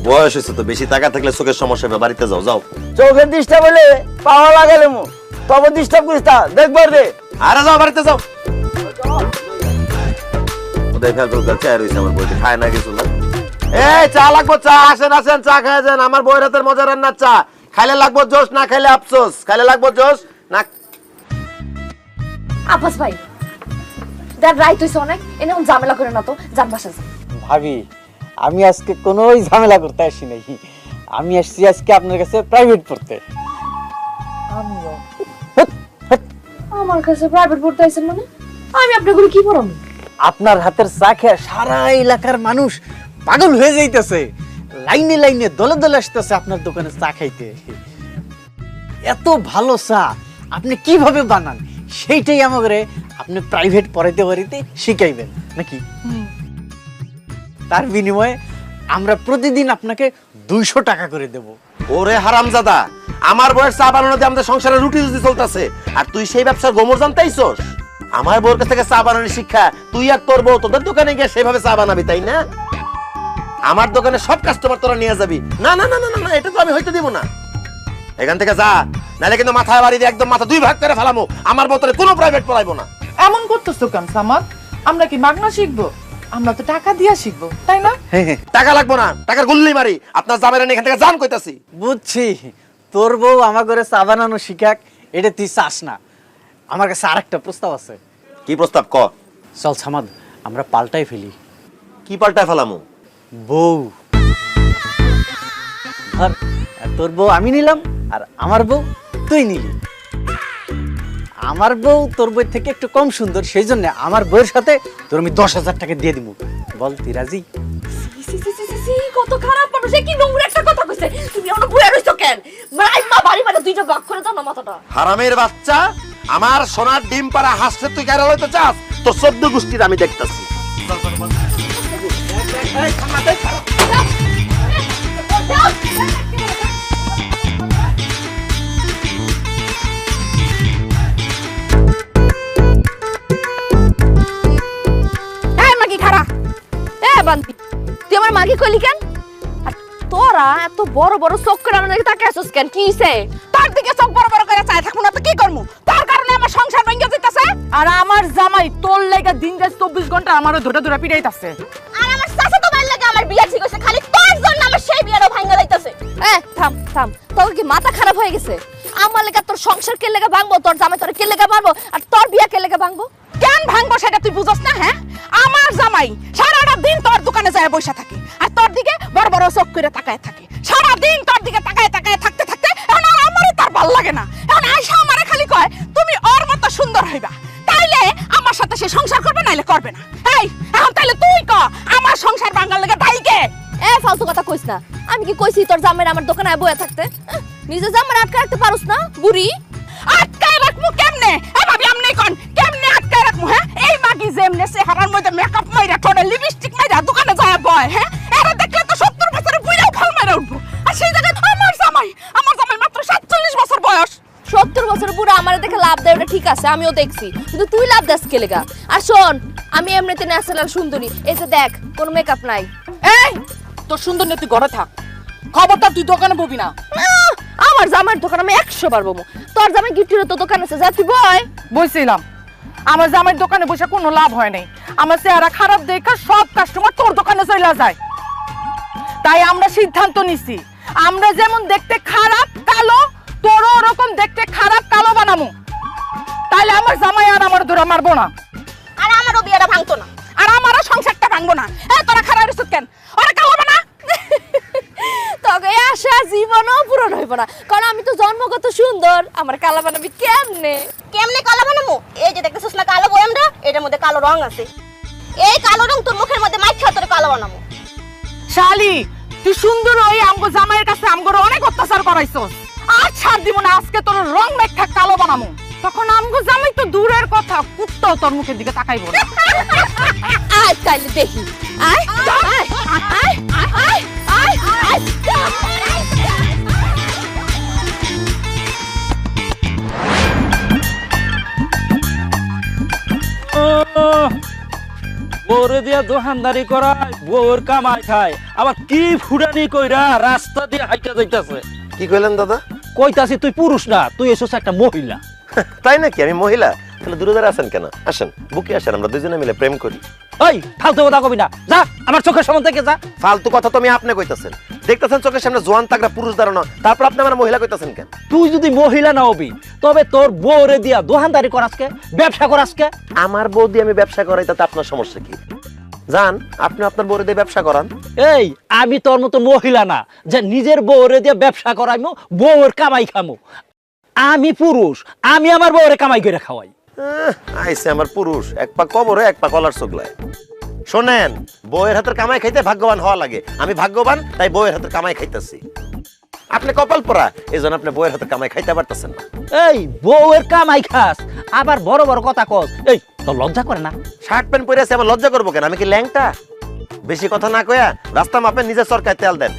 বয়স হয়েছে তো, বেশি টাকা থাকলে চোখের সমস্যা হবে, বাড়িতে যাও। যাও, চোখের ডিস্টার্ব হলে পাওয়া লাগালে মু, তবে ডিস্টার্ব করিস না, দেখবার রে। আরে যাও, বাড়িতে যাও। ওদের ফেলতো চায় রইছে আমার বউকে, খায় না কিছু না। এই চা লাগবো, চা আসেন আসেন, চা খায় যান। আমার বউয়ের হাতের মজা রান্নার চা, খাইলে লাগবো জোশ, না খাইলে আফসোস। খাইলে লাগবো জোশ, না। আব্বাস ভাই, দেখ রাইট হইছে অনেক, এনে ঝামেলা করে না তো, যান বাসা যান। ভাবি, আমি আজকে কোনো ঝামেলা করতে আসি নাই, আমি আসছি আজকে আপনার কাছে প্রাইভেট পড়তে। আমার কাছে প্রাইভেট পড়তে আইছেন মানে? আমি আপনাকে কি পড়াবো? আপনার হাতের চা খেয়ে সারা এলাকার মানুষ পাগল হয়ে যাইতেছে, লাইনে লাইনে দলে দলে আসতেছে আপনার দোকানে চা খাইতে। এত ভালো চা আপনি কিভাবে বানান সেইটাই আমাকে আপনি প্রাইভেট পড়াইতে পারিতে শিখাইবেন নাকি? তার বিনিময়ে আমরা প্রতিদিন আপনাকে 200 টাকা করে দেব। ওরে হারামজাদা, আমার বউয়ের চা বানানো দিয়ে আমাদের সংসারে রুটি রুজি চলতেছে, আর তুই সেই ব্যবসার গোমর জানতাইছস? আমার বউর কাছ থেকে চা বানানোর শিক্ষা তুই আর তোর বউ তোদের দোকানে গিয়ে সেভাবে চা বানাবি, তাই না? আমার দোকানে সব কাস্টমার তোরা নিয়ে যাবি? না না না না না, এটা তো আমি হইতে দিব না। এখান থেকে যা, নাহলে কিন্তু মাথায় বাড়ি দিয়ে একদম মাথা 2 ভাগ করে ফেলামো। আমার বউ তোরে কোনো প্রাইভেট পড়াইবো না। এমন করতেছো কেন সামাদ? আমরা কি মাগনা শিখবো? আমরা তো টাকা দিয়া শিখবো, তাই না? টাকা লাগবো না, টাকার গুল্লি মারি। আপনার জামাইরা এখান থেকে যান কইতাছি। বুঝছি, তোর বউ আমার ঘরে চা বানানো শিখাক, এটা তুই চাস না। আমার কাছে আরেকটা প্রস্তাব আছে। কি প্রস্তাব ক? চল সামাদ, আমরা পাল্টাই ফেলি। কি পাল্টায় ফেলামু? বউ। ধর, তোর বউ আমি নিলাম আর আমার বউ তুই নিলি। আমার বউ তোর বউয়ের থেকে একটু কম সুন্দর, সেই জন্য আমার বউয়ের সাথে তোর আমি 10,000 টাকা দিয়ে দিব। বল তুই রাজি? কত খারাপ মানুষ, কি নোংরা একটা কথা কইছে। তুমি অন্য বুয়া রইছো কেন? মা বাড়ি মানে দুইটা ভাগ করে দাও না মাথাটা। হারামের বাচ্চা, আমার সোনার ডিম পাড়া হাসছে তুই কেন লইতে চাস? তোর 14 গোষ্ঠীর আমি দেখতাছি। মাগি খারা এ বান্তি, তুই আমার মাগি কইলি কেন? আর তোরা এত বড় বড় চোখ করে আমার দিকে তাকায় আছিস কেন? কি হইছে? তার দিকে চোখ বড় বড় করে চাই থাকবো না তো কি করবো? তার কারণে আমার সংসার ভেঙে যাইতাছে, আর আমার জামাই তোর লাগা দিন রাত 24 ঘন্টা আমারও ধরে ধরে পিটাইতাছে। আর আমার চাচা তো মাইল লাগে আমার বিয়া ঠিক হইছে, খালি তোর জন্য আমার সেই বিয়াটা ভাঙা যাইতাছে। থাম থাম, তোর কি মাথা খারাপ হয়ে গেছে? আমার লাগা তোর সংসার কে লাগা ভাঙবো, তোর জামাই তোর কে লাগা মারবো, আর তোর বিয়া কে লাগা ভাঙবো? কেন ভাঙবো সেটা তুই বুঝছ না? হ্যাঁ, আমার জামাই সারাটা দিন তোর দোকানে যায় বসে থাকে, আর তোর দিকে বড় বড় চোখ করে তাকায় থাকে। সারা দিন তোর দিকে তাকায় তাকায় থাকতে থাকতে এখন আর আমারই তার ভাল লাগে না। এখন আয়সা আমারে খালি কয় তুমি ওর মতো সুন্দর হইবা, তাইলে আমার সাথে সে সংসার করবে, নাইলে করবে না। এই এখন তাইলে তুই ক, আমার সংসার ভাঙার লাগে দায়ী কে? ফালতু কথা কইস না। আমি কি কইছি তোর জামাই আমার দোকানে বইয়া থাকতে? নিজে জামাই আটকে রাখতে পারুস না বুড়ি? আটকায় রাখমু কেমনে? ভাবি আমনে কোন কেমনে আটকায় রাখমু? হ্যাঁ, এই মাগি যেমনে চেহারার মধ্যে মেকআপ মাইরা ঠোঁটে লিপস্টিক মাইরা দোকানে যায় বয়, হ্যাঁ, এরা দেখলে তো 70 বছরের বুইড়াও ফাল মাইরা উঠবো। আর সেই জায়গায় আমার জামাই মাত্র 47 বছর বয়স। 70 বছর বুড়া আমারে দেখে লাভ দেয়, ওটা ঠিক আছে, আমিও দেখছি, কিন্তু তুই লাভ দাস কে লেগা? আর শোন, আমি এমনিতে ন্যাচারাল সুন্দরী, এই যে দেখ কোনো মেকআপ নাই। এই তোর সুন্দর না, তুই ঘরে থাক, খবরটা তুই দোকানে ববি না। আমার জামাইয়ের দোকান আমি 100 বার বমু। তোর জামাই গিফটের তো দোকান আছে, যা তুই বয়। বইছিলাম আমার জামাইয়ের দোকানে বসে কোনো লাভ হয় নাই। আমার চেহারা খারাপ দেখা সব কাস্টমার তোর দোকানে চলে যায়। তাই আমরা সিদ্ধান্ত নিছি, আমরা যেমন দেখতে খারাপ কালো, তোরও ওরকম দেখতে খারাপ কালো বানামু। তাইলে আমার জামাই আর আমার ধরে মারবো না, আর আমারও বিয়েটা ভাঙতো না, আর আমারও সংসারটা ভাঙবো না। তোরা খারাপ রিসুত কেন? ওরা কালো বানা। তোকে আশা জীবনও পূরণ হইব না, কারণ আমি তো জন্মগত সুন্দর। আমার কালা বানাবি কেমনে? কেমনে কালা বানাবো? এই যে দেখতেছিস না কালো বয়ামটা, এটার মধ্যে কালো রং আছে। এই কালো রং তোর মুখের মধ্যে মাইখা তোর কালো বানাবো। শালি, তুই সুন্দর ওই আমগো জামাইয়ের কাছে আমগোর অনেক অত্যাচার করাইছস। আর ছাড় দিব না, আজকে তোর রং মেখা কালো বানামু। তখন আমগো জামাই তো দূরের কথা, কুত্তাও তোর মুখের দিকে তাকাইবো না। আয় তাইলে দেখি, আয় আয় আয় আয় আয় আয়। বউরে দিয়া দোকানদারি করায়, বউর কামাই খায়, আবার কি ফুটানি কইরা রাস্তা দিয়ে হাইটা যাইতাছে। কি কইলেন দাদা? কইতাছি তুই পুরুষ না, তুই এসেছ একটা মহিলা। তাই নাকি? আমি মহিলা? তাহলে দূরে দাঁড়া আছেন কেন? আসেন, বুকে আসেন, আমরা দুজনে মিলে প্রেম করি। ওই ফালতু কথা কবি না, যা আমার চোখের সামনে থেকে যা। ফালতু কথা তো আমি আপনি কইতাছেন, দেখতেছেন চোখের সামনে জোয়ান তাগড়া পুরুষ দাঁড়ানো, তারপর আপনি আমার মহিলা কইতাছেন কেন? তুই যদি মহিলা না হবি, তবে তোর বউরে দিয়া দোকানদারি করাসকে, ব্যবসা করাসকে। আমার বউ দিয়ে আমি ব্যবসা করাই, তাতে আপনার সমস্যা কি? জান, আপনি আপনার বউরে দিয়ে ব্যবসা করান। এই আমি তোর মতো মহিলা না যে নিজের বউরে দিয়ে ব্যবসা করাইমু, বউর কামাই খামু। আমি পুরুষ, আমি আমার বউরে কামাই করে খাওয়াই। আইসে আমার পুরুষ, এক পা কবরে এক পা কলার চোগলায়। শোনেন, বউয়ের হাতের কামাই খাইতে ভাগ্যবান হওয়া লাগে। আমি ভাগ্যবান, তাই বউয়ের হাতের কামাই খাইতেছি। আপনি কপাল পরা, এই জন্য আপনি বউয়ের হাতের কামাই খাইতে পারতেছেন না। এই বউয়ের কামাই খাস, আবার বড় বড় কথা কস। এই তোর লজ্জা করে না? শার্ট প্যান্ট পরে আছে, আমার লজ্জা করবো কেন? আমি কি ল্যাংটা? বেশি কথা না কয়া রাস্তা মাপেন, নিজের সরকার তেল দেন।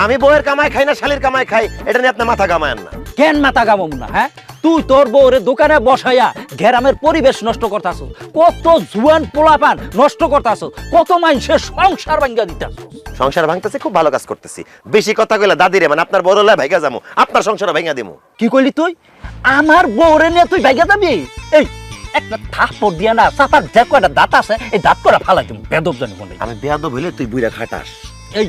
আমি বউয়ের কামাই খাই না শালির কামাই খাই, এটা নিয়ে আপনি মাথা কামায়েন না। কেন মাথা গামম না? হ্যাঁ, তুই তোর বউরে দোকানে বসাইয়া গ্রামের পরিবেশ নষ্ট করতাছ, কত জুয়ান পোলাপান নষ্ট করতাছ, কত মানুষের সংসার ভাঙ্গা দিতাছ। সংসার ভাঙতেছে, খুব ভালো কাজ করতেছি। বেশি কথা কইলে দাদিরে মানে আপনার বড় লাই ভাইগা যাবো, আপনার সংসার ভাঙা দিমু। কি কইলি তুই? আমার বউরে নিয়ে তুই ভাইগা যাবি? এই একটা থাপ্পড় দিয়া না, চাপার যে কয়টা দাঁত আছে এই দাঁত করে ফালাই দিমু, বেদব জানি বলে। আমি বেয়াদব হইলে তুই বুইরা খাটাস। এই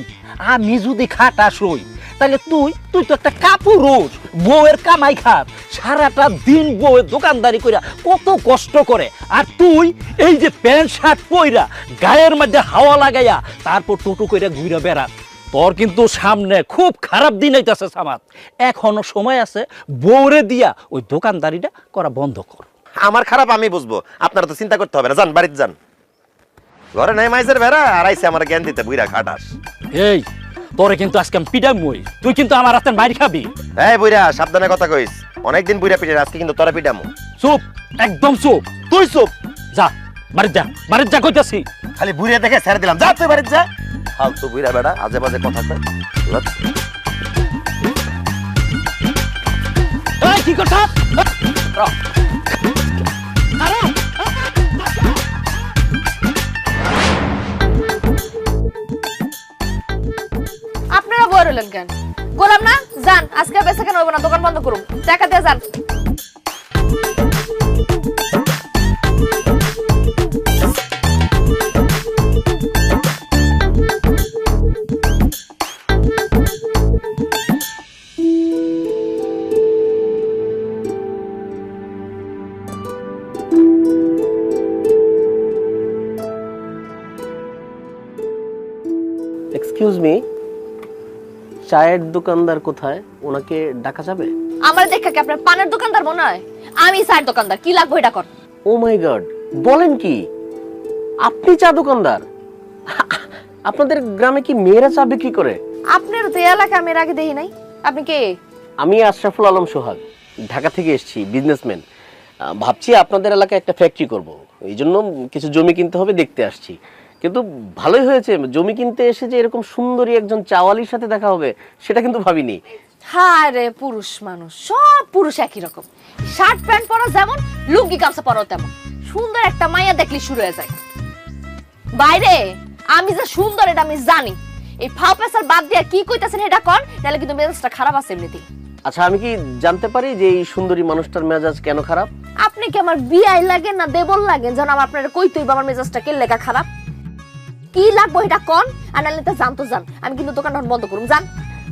আমি যদি খাটাস হই তাহলে তুই তো একটা কাপুরুষ, বউয়ের কামাই খাস, সারাটা দিন বউয়ের দোকানদারি কইরা কত কষ্ট করে, আর তুই এই যে প্যান্ট শার্ট পইরা গায়ের মধ্যে হাওয়া লাগাইয়া তারপর টোটো কইরা ঘুরে বেড়াস। তোর কিন্তু সামনে খুব খারাপ দিন আইতাছে সামাদ। এখনো সময় আছে, বউরে দিয়া ওই দোকানদারিটা করা বন্ধ কর। আমার খারাপ আমি বুঝবো, আপনারা তো চিন্তা করতে হবে না। যান বাড়িতে যান, ঘরে নাই মাইজের বেড়া আর আইসে আমার জ্ঞান দিতে বুইরা খাটাস। এই তোরে কিন্তু আজকে আমি পিটামই, তুই কিন্তু আমার হাতে মারি খাবি। এই বুইরা সাবধানে কথা কইস, অনেকদিন বুইরা পিটে, আজকে কিন্তু তোরা পিটামু। চুপ, একদম চুপ। তুই চুপ, যা বাড়িতে যা, বাড়িতে যা কইতাছি। খালি বুইরা দেখে ছেড়ে দিলাম, যা তুই বাড়িতে যা। ফালতু বুইরা বেড়া আজে বাজে কথা কয়। এই কি করছ? আপনারা বড় হলেন কেন? গোলাম না যান, আজকে বেচা কেন হইব না, দোকান বন্ধ করুন, টাকা দিয়ে যান। এক্সকিউজ মি, চায়ের দোকানদার কোথায়? ওনাকে ডাকা যাবে? আমার দেখা কি আপনার পানের দোকানদার মনে হয়? আমি চায়ের দোকানদার, কি লাগবে এটা কর। ও মাই গড, বলেন কি আপনি চা দোকানদার? আপনাদের গ্রামে কি মেয়েরা চা বিক্রি করে? আপনার তো এলাকা আমি এর আগে দেখি নাই। আপনি কে? আমি আশরাফুল আলম সোহাগ, ঢাকা থেকে এসেছি, বিজনেসম্যান। ভাবছি আপনাদের এলাকায় একটা ফ্যাক্টরি করব, এই জন্য কিছু জমি কিনতে হবে, দেখতে আসছি। কিন্তু ভালোই হয়েছে, জমি কিনতে এসে যে এরকম সুন্দরী একজন চাওয়ালির সাথে দেখা হবে সেটা কিন্তু ভাবিনি। হ্যাঁ রে, পুরুষ মানুষ, সব পুরুষ একই রকম, শার্ট প্যান্ট পরা যেমন, লুঙ্গি গামছা পরা তেমন। সুন্দর একটা মাইয়া দেখলি শুরু হয়ে যায়। বাইরে আমি যে সুন্দর এটা আমি জানি। এই ফাও পেছার বাদ দিয়ে কি কইতাছেন এটা কোন, নাহলে কিন্তু মেজাজটা খারাপ আছে এমনিতেই। আচ্ছা, আমি কি জানতে পারি যে এই সুন্দরী মানুষটার মেজাজ কেন খারাপ? আপনি কি আমার বিয়াই লাগে না দেবল লাগে যেন আমার আপনারা কইতেইব আমার মেজাজটা কে লেখা খারাপ? কি লাগবে এটা কোন, আর নাহলে তো জান তো জান, আমি কিন্তু দোকানটা বন্ধ করুম, জান।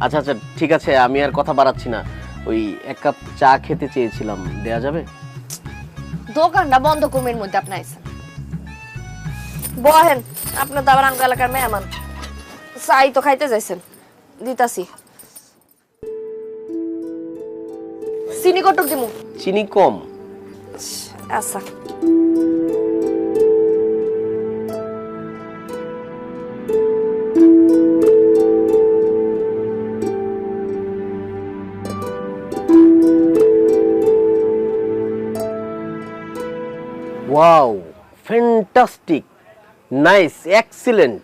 আচ্ছা আচ্ছা ঠিক আছে, আমি আর কথা বাড়াচ্ছি না। ওই এক কাপ চা খেতে চেয়েছিলাম, দেয়া যাবে? দোকানটা বন্ধ করুমের মধ্যে আপনি আইছেন, বহেন। আপনার দাবার আঙ্গ এলাকার মেহমান, চাই তো খাইতে যাইছেন, দিতাছি। চিনি কটক দিমু? চিনি কম। আচ্ছা। Wow, fantastic, nice, excellent,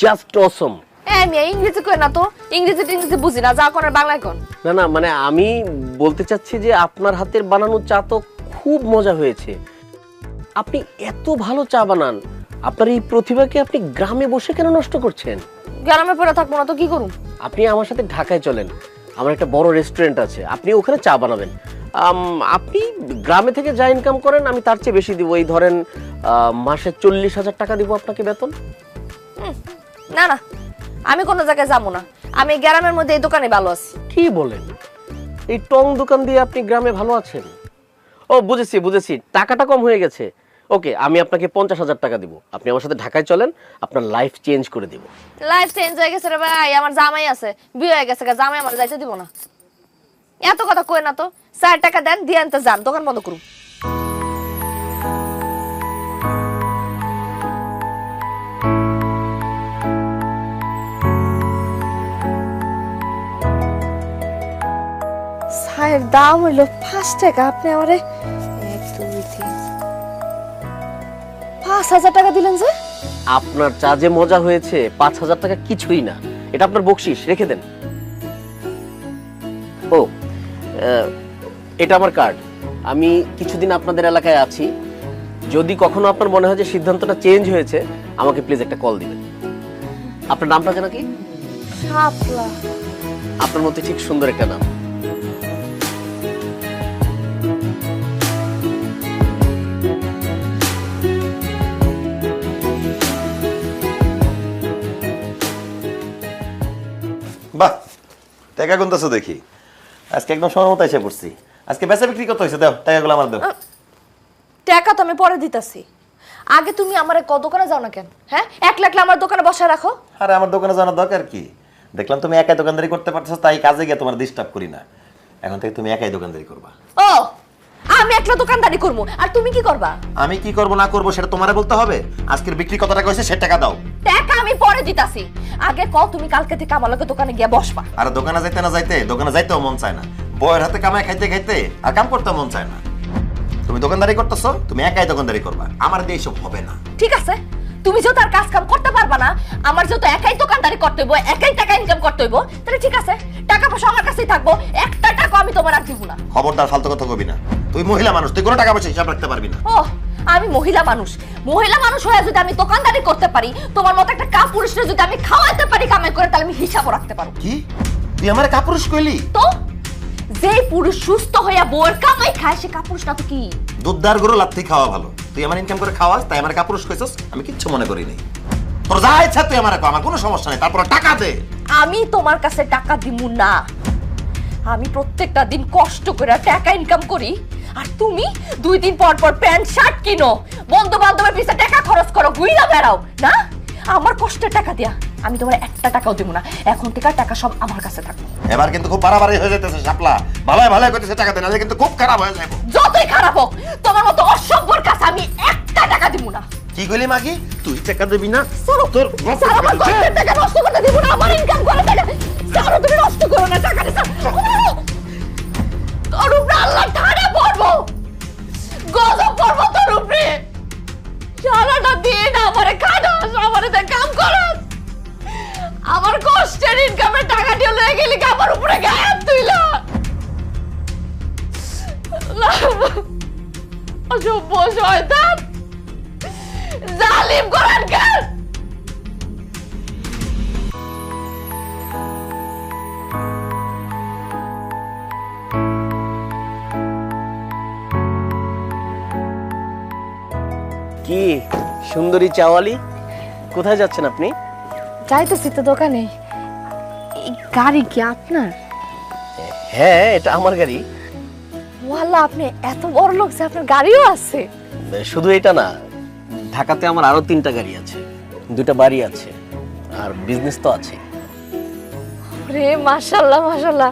just অসম। আমি ইংরেজি কই না তো, ইংরেজি বুঝি না, যা কোনের বাংলায় কোন। না না, মানে আমি বলতে চাচ্ছি যে আপনার হাতের বানানো চা তো খুব মজা হয়েছে। আপনি এত ভালো চা বানান, আপনার এই প্রতিভাকে আপনি গ্রামে বসে কেন নষ্ট করছেন? গ্রামে পড়ে থাকবো না তো কি করুম? আপনি আমার সাথে ঢাকায় চলেন, আমার একটা বড় রেস্টুরেন্ট আছে, আপনি ওখানে চা বানাবেন। আপনি গ্রামে থেকে যা ইনকাম করেন আমি তার চেয়ে বেশি দিব। এই ধরেন মাসে 40,000 টাকা দিব আপনাকে বেতন। না না, আমি কোনো জায়গায় যাবো না, আমি গ্রামের মধ্যে এই দোকানে ভালো আছি। কি বলেন? এই টং দোকান দিয়ে আপনি গ্রামে ভালো আছেন? ও বুঝেছি বুঝেছি, টাকাটা কম হয়ে গেছে। ওকে, আমি আপনাকে 50,000 টাকা দিব, আপনি আমার সাথে ঢাকায় চলেন, আপনার লাইফ চেঞ্জ করে দিব। লাইফ চেঞ্জ হয়ে গেছে রে ভাই, আমার জামাই আছে, বিয়ে হয়ে গেছে, জামাই আমার যাইতে দিব না। এত কথা কই না তো, 4 টাকা দেন, দিয়ে আনতে যান, দোকান বন্ধ করুন। চায়ের দাম হইল 5 টাকা, আপনি আমারে 1 2 3 5,000 টাকা দিলেন যে? আপনার চা যে মজা হয়েছে 5,000 টাকা কিছুই না, এটা আপনার বকশিশ, রেখে দেন। ও এটা আমার কার্ড, আমি কিছুদিন আপনাদের এলাকায় আছি, যদি কখনো আপনার মনে হয় যে সিদ্ধান্তটা চেঞ্জ হয়েছে আমাকে প্লিজ একটা কল দিবেন। আপনার নামটা যেন কি? শাপলা। আপনার মধ্যে ঠিক সুন্দর একটা নাম। বাহ, টাকা গুনতেছো দেখি। আজকে একদম সময় মতো এসে পড়ছি। আজকে বেচা বিক্রি কত হয়েছে? দাও টাকাগুলো আমার দাও। টাকা তো আমি পরে দিতাছি, আগে তুমি আমারে দোকানে যাও না কেন? হ্যাঁ, একলা একলা আমার দোকানে বসায় রাখো। আরে আমার দোকানে জানার দরকার কি? দেখলাম তুমি একাই দোকানদারি করতে পারছো, তাই কাজে গিয়ে তোমার ডিস্টার্ব করি না। এখন থেকে তুমি একাই দোকানদারি করবা। ও, আমি একলা দোকানদারি করবো, আর তুমি কি করবা? আমি কি করব না করব সেটা তোমারে বলতে হবে। আজকের বিক্রি কত টাকা হয়েছে সে টাকা দাও। টাকা আমি পরে দিতাছি, আগে কও তুমি কালকে থেকে আমার লগে দোকানে গিয়ে বসবা। আরে দোকানে যাইতে না যাইতে, দোকানে যাইতেও মন চায় না। বউয়ের হাতে কামাই খাইতে খাইতে আর কাম করতে মন চায় না। তুমি দোকানদারি করতেছো, তুমি একাই দোকানদারি করবা, আমার দিয়ে এসব হবে না। ঠিক আছে, তুমি যেহেতু আর কাজ কাম করতে পারবা না, আমার যেহেতু একাই দোকানদারি করতে হইব, একাই টাকা ইনকাম করতে হইব, তাহলে ঠিক আছে, টাকা পয়সা আমার কাছেই থাকবো, একটা টাকা আমি তোমার আর দিব না। খবরদার ফালতু কথা কবি না। তুই মহিলা মানুষ, তুই কোনো টাকা পয়সা হিসাব রাখতে পারবি না। ও, আমি মহিলা মানুষ, মহিলা মানুষ হয়ে যদি আমি দোকানদারি করতে পারি, তোমার মতো একটা কাপুরুষরে যদি আমি খাওয়াতে পারি কামাই করে, তাহলে আমি হিসাবও রাখতে পারবো। কি তুই আমার কাপুরুষ কইলি? তো যে পুরুষ সুস্থ হইয়া বউয়ের কামাই খায় সে কাপুরুষ না তো কি? দুধদার গরু লাথি খাওয়া ভালো। তুই আমার ইনকাম করে খাওয়াস, তাই আমার কাপুরুষ কইছস, আমি কিচ্ছু মনে করি নাই। তোর যা ইচ্ছা তুই আমার আমার কোনো সমস্যা নেই, তারপর টাকা দে। আমি তোমার কাছে টাকা দিমু না, আমি প্রত্যেকটা দিন কষ্ট করে টাকা ইনকাম করি, আর তুমি 2 দিন পর পর প্যান্ট শার্ট কিনো, বন্ধু বান্ধবের পিছে টাকা খরচ করো, ঘুইরা বেড়াও না। আমার কষ্টের টাকা দিয়া আমি তোমার একটা টাকাও দেব না। এখন থেকে টাকা সব আমার কাছে থাকবে। এবার কিন্তু খুব বাড়াবাড়ি হয়ে যাইতেছে শাপলা। ভালোই ভালোই কইতেছে টাকা দে, নালে কিন্তু খুব খারাপ হয়ে যাবে। যতই খারাপ হোক, তোমার মতো অসভ্যর কাছে আমি একটা টাকা দিব না। কি কইলি মাগি? তুই টাকা দিবি না? তোর আমার কষ্টের টাকা নষ্ট করতে দিব না, আমার ইনকাম করে টাকা সারা তুমি নষ্ট করো না টাকা দিছ। তোর উপরে আল্লাহ ঠাড়া পড়বো, গজব পড়বো তোর উপরে। সারাটা দিন আমারে খাটাস, আমারে দিয়ে কাম করস, আমার কষ্টের ইনকামের টাকা দিয়ে লয়ে গেলি আমার উপরে গায়ে তুইলা। অসভ্য শয়তান, জালিম কোরআনকার। কি সুন্দরী চাওয়ালি, কোথায় যাচ্ছেন আপনি? যাইতেছি তো দোকানে। এই গাড়ি কি আপনার? হ্যাঁ, এটা আমার গাড়ি। ওয়াল্লাহ, আপনি এত বড় লোক যে আপনার গাড়িও আছে। শুধু এটা না, ঢাকাতে আমার আরো 3টা গাড়ি আছে, 2টা বাড়ি আছে, আর বিজনেস তো আছে। রে মাশাআল্লাহ মাশাআল্লাহ,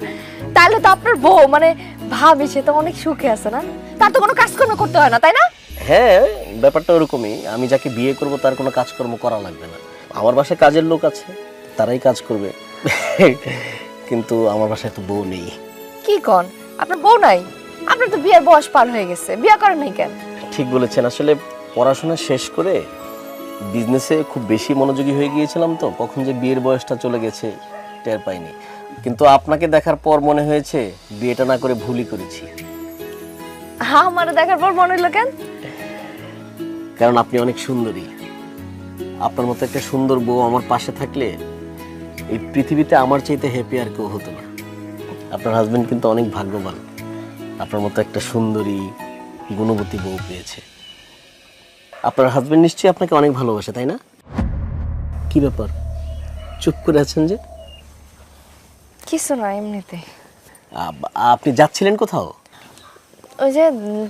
তাহলে তো আপনার বউ মানে ভাবি সে তো অনেক সুখে আছে না? তার তো কোনো কাজকর্ম করতে হয় না, তাই না? হ্যাঁ, ব্যাপারটা ওরকমই। আমি যাকে বিয়ে করব তার কোনো কাজকর্ম করা লাগবে না। আমার বাসায় কাজের লোক আছে, তারাই কাজ করবে। কিন্তু আমার বাসায় তো বউ নেই। কি কোন, আপনার বউ নাই? আপনার তো বিয়ের বয়স পার হয়ে গেছে, বিয়ে করেন নাই কেন? ঠিক বলেছেন, আসলে পড়াশোনা শেষ করে বিজনেসে খুব বেশি মনোযোগী হয়ে গিয়েছিলাম, তো কখন যে বিয়ের বয়সটা চলে গেছে টের পাইনি। কিন্তু আপনাকে দেখার পর মনে হয়েছে বিয়েটা না করে ভুলই করেছি। হ্যাঁ, আমার দেখার পর মনে হলো কেন? কারণ আপনি অনেক সুন্দরী। আপনার মতো একটা সুন্দর বউ আমার পাশে থাকলে এই পৃথিবীতে আমার চাইতে হ্যাপি আর কেউ হতো না। আপনার হাজবেন্ড কিন্তু অনেক ভাগ্যবান, আপনার মতো একটা সুন্দরী গুণবতী বউ পেয়েছে। আপনার হাজবেন্ড নিশ্চয়ই আপনাকে অনেক ভালোবাসে, তাই না? কি ব্যাপার, চুপ করে আছেন যে? কিছু না, এমনিতে। আপনি যাচ্ছিলেন কোথাও? ওই যে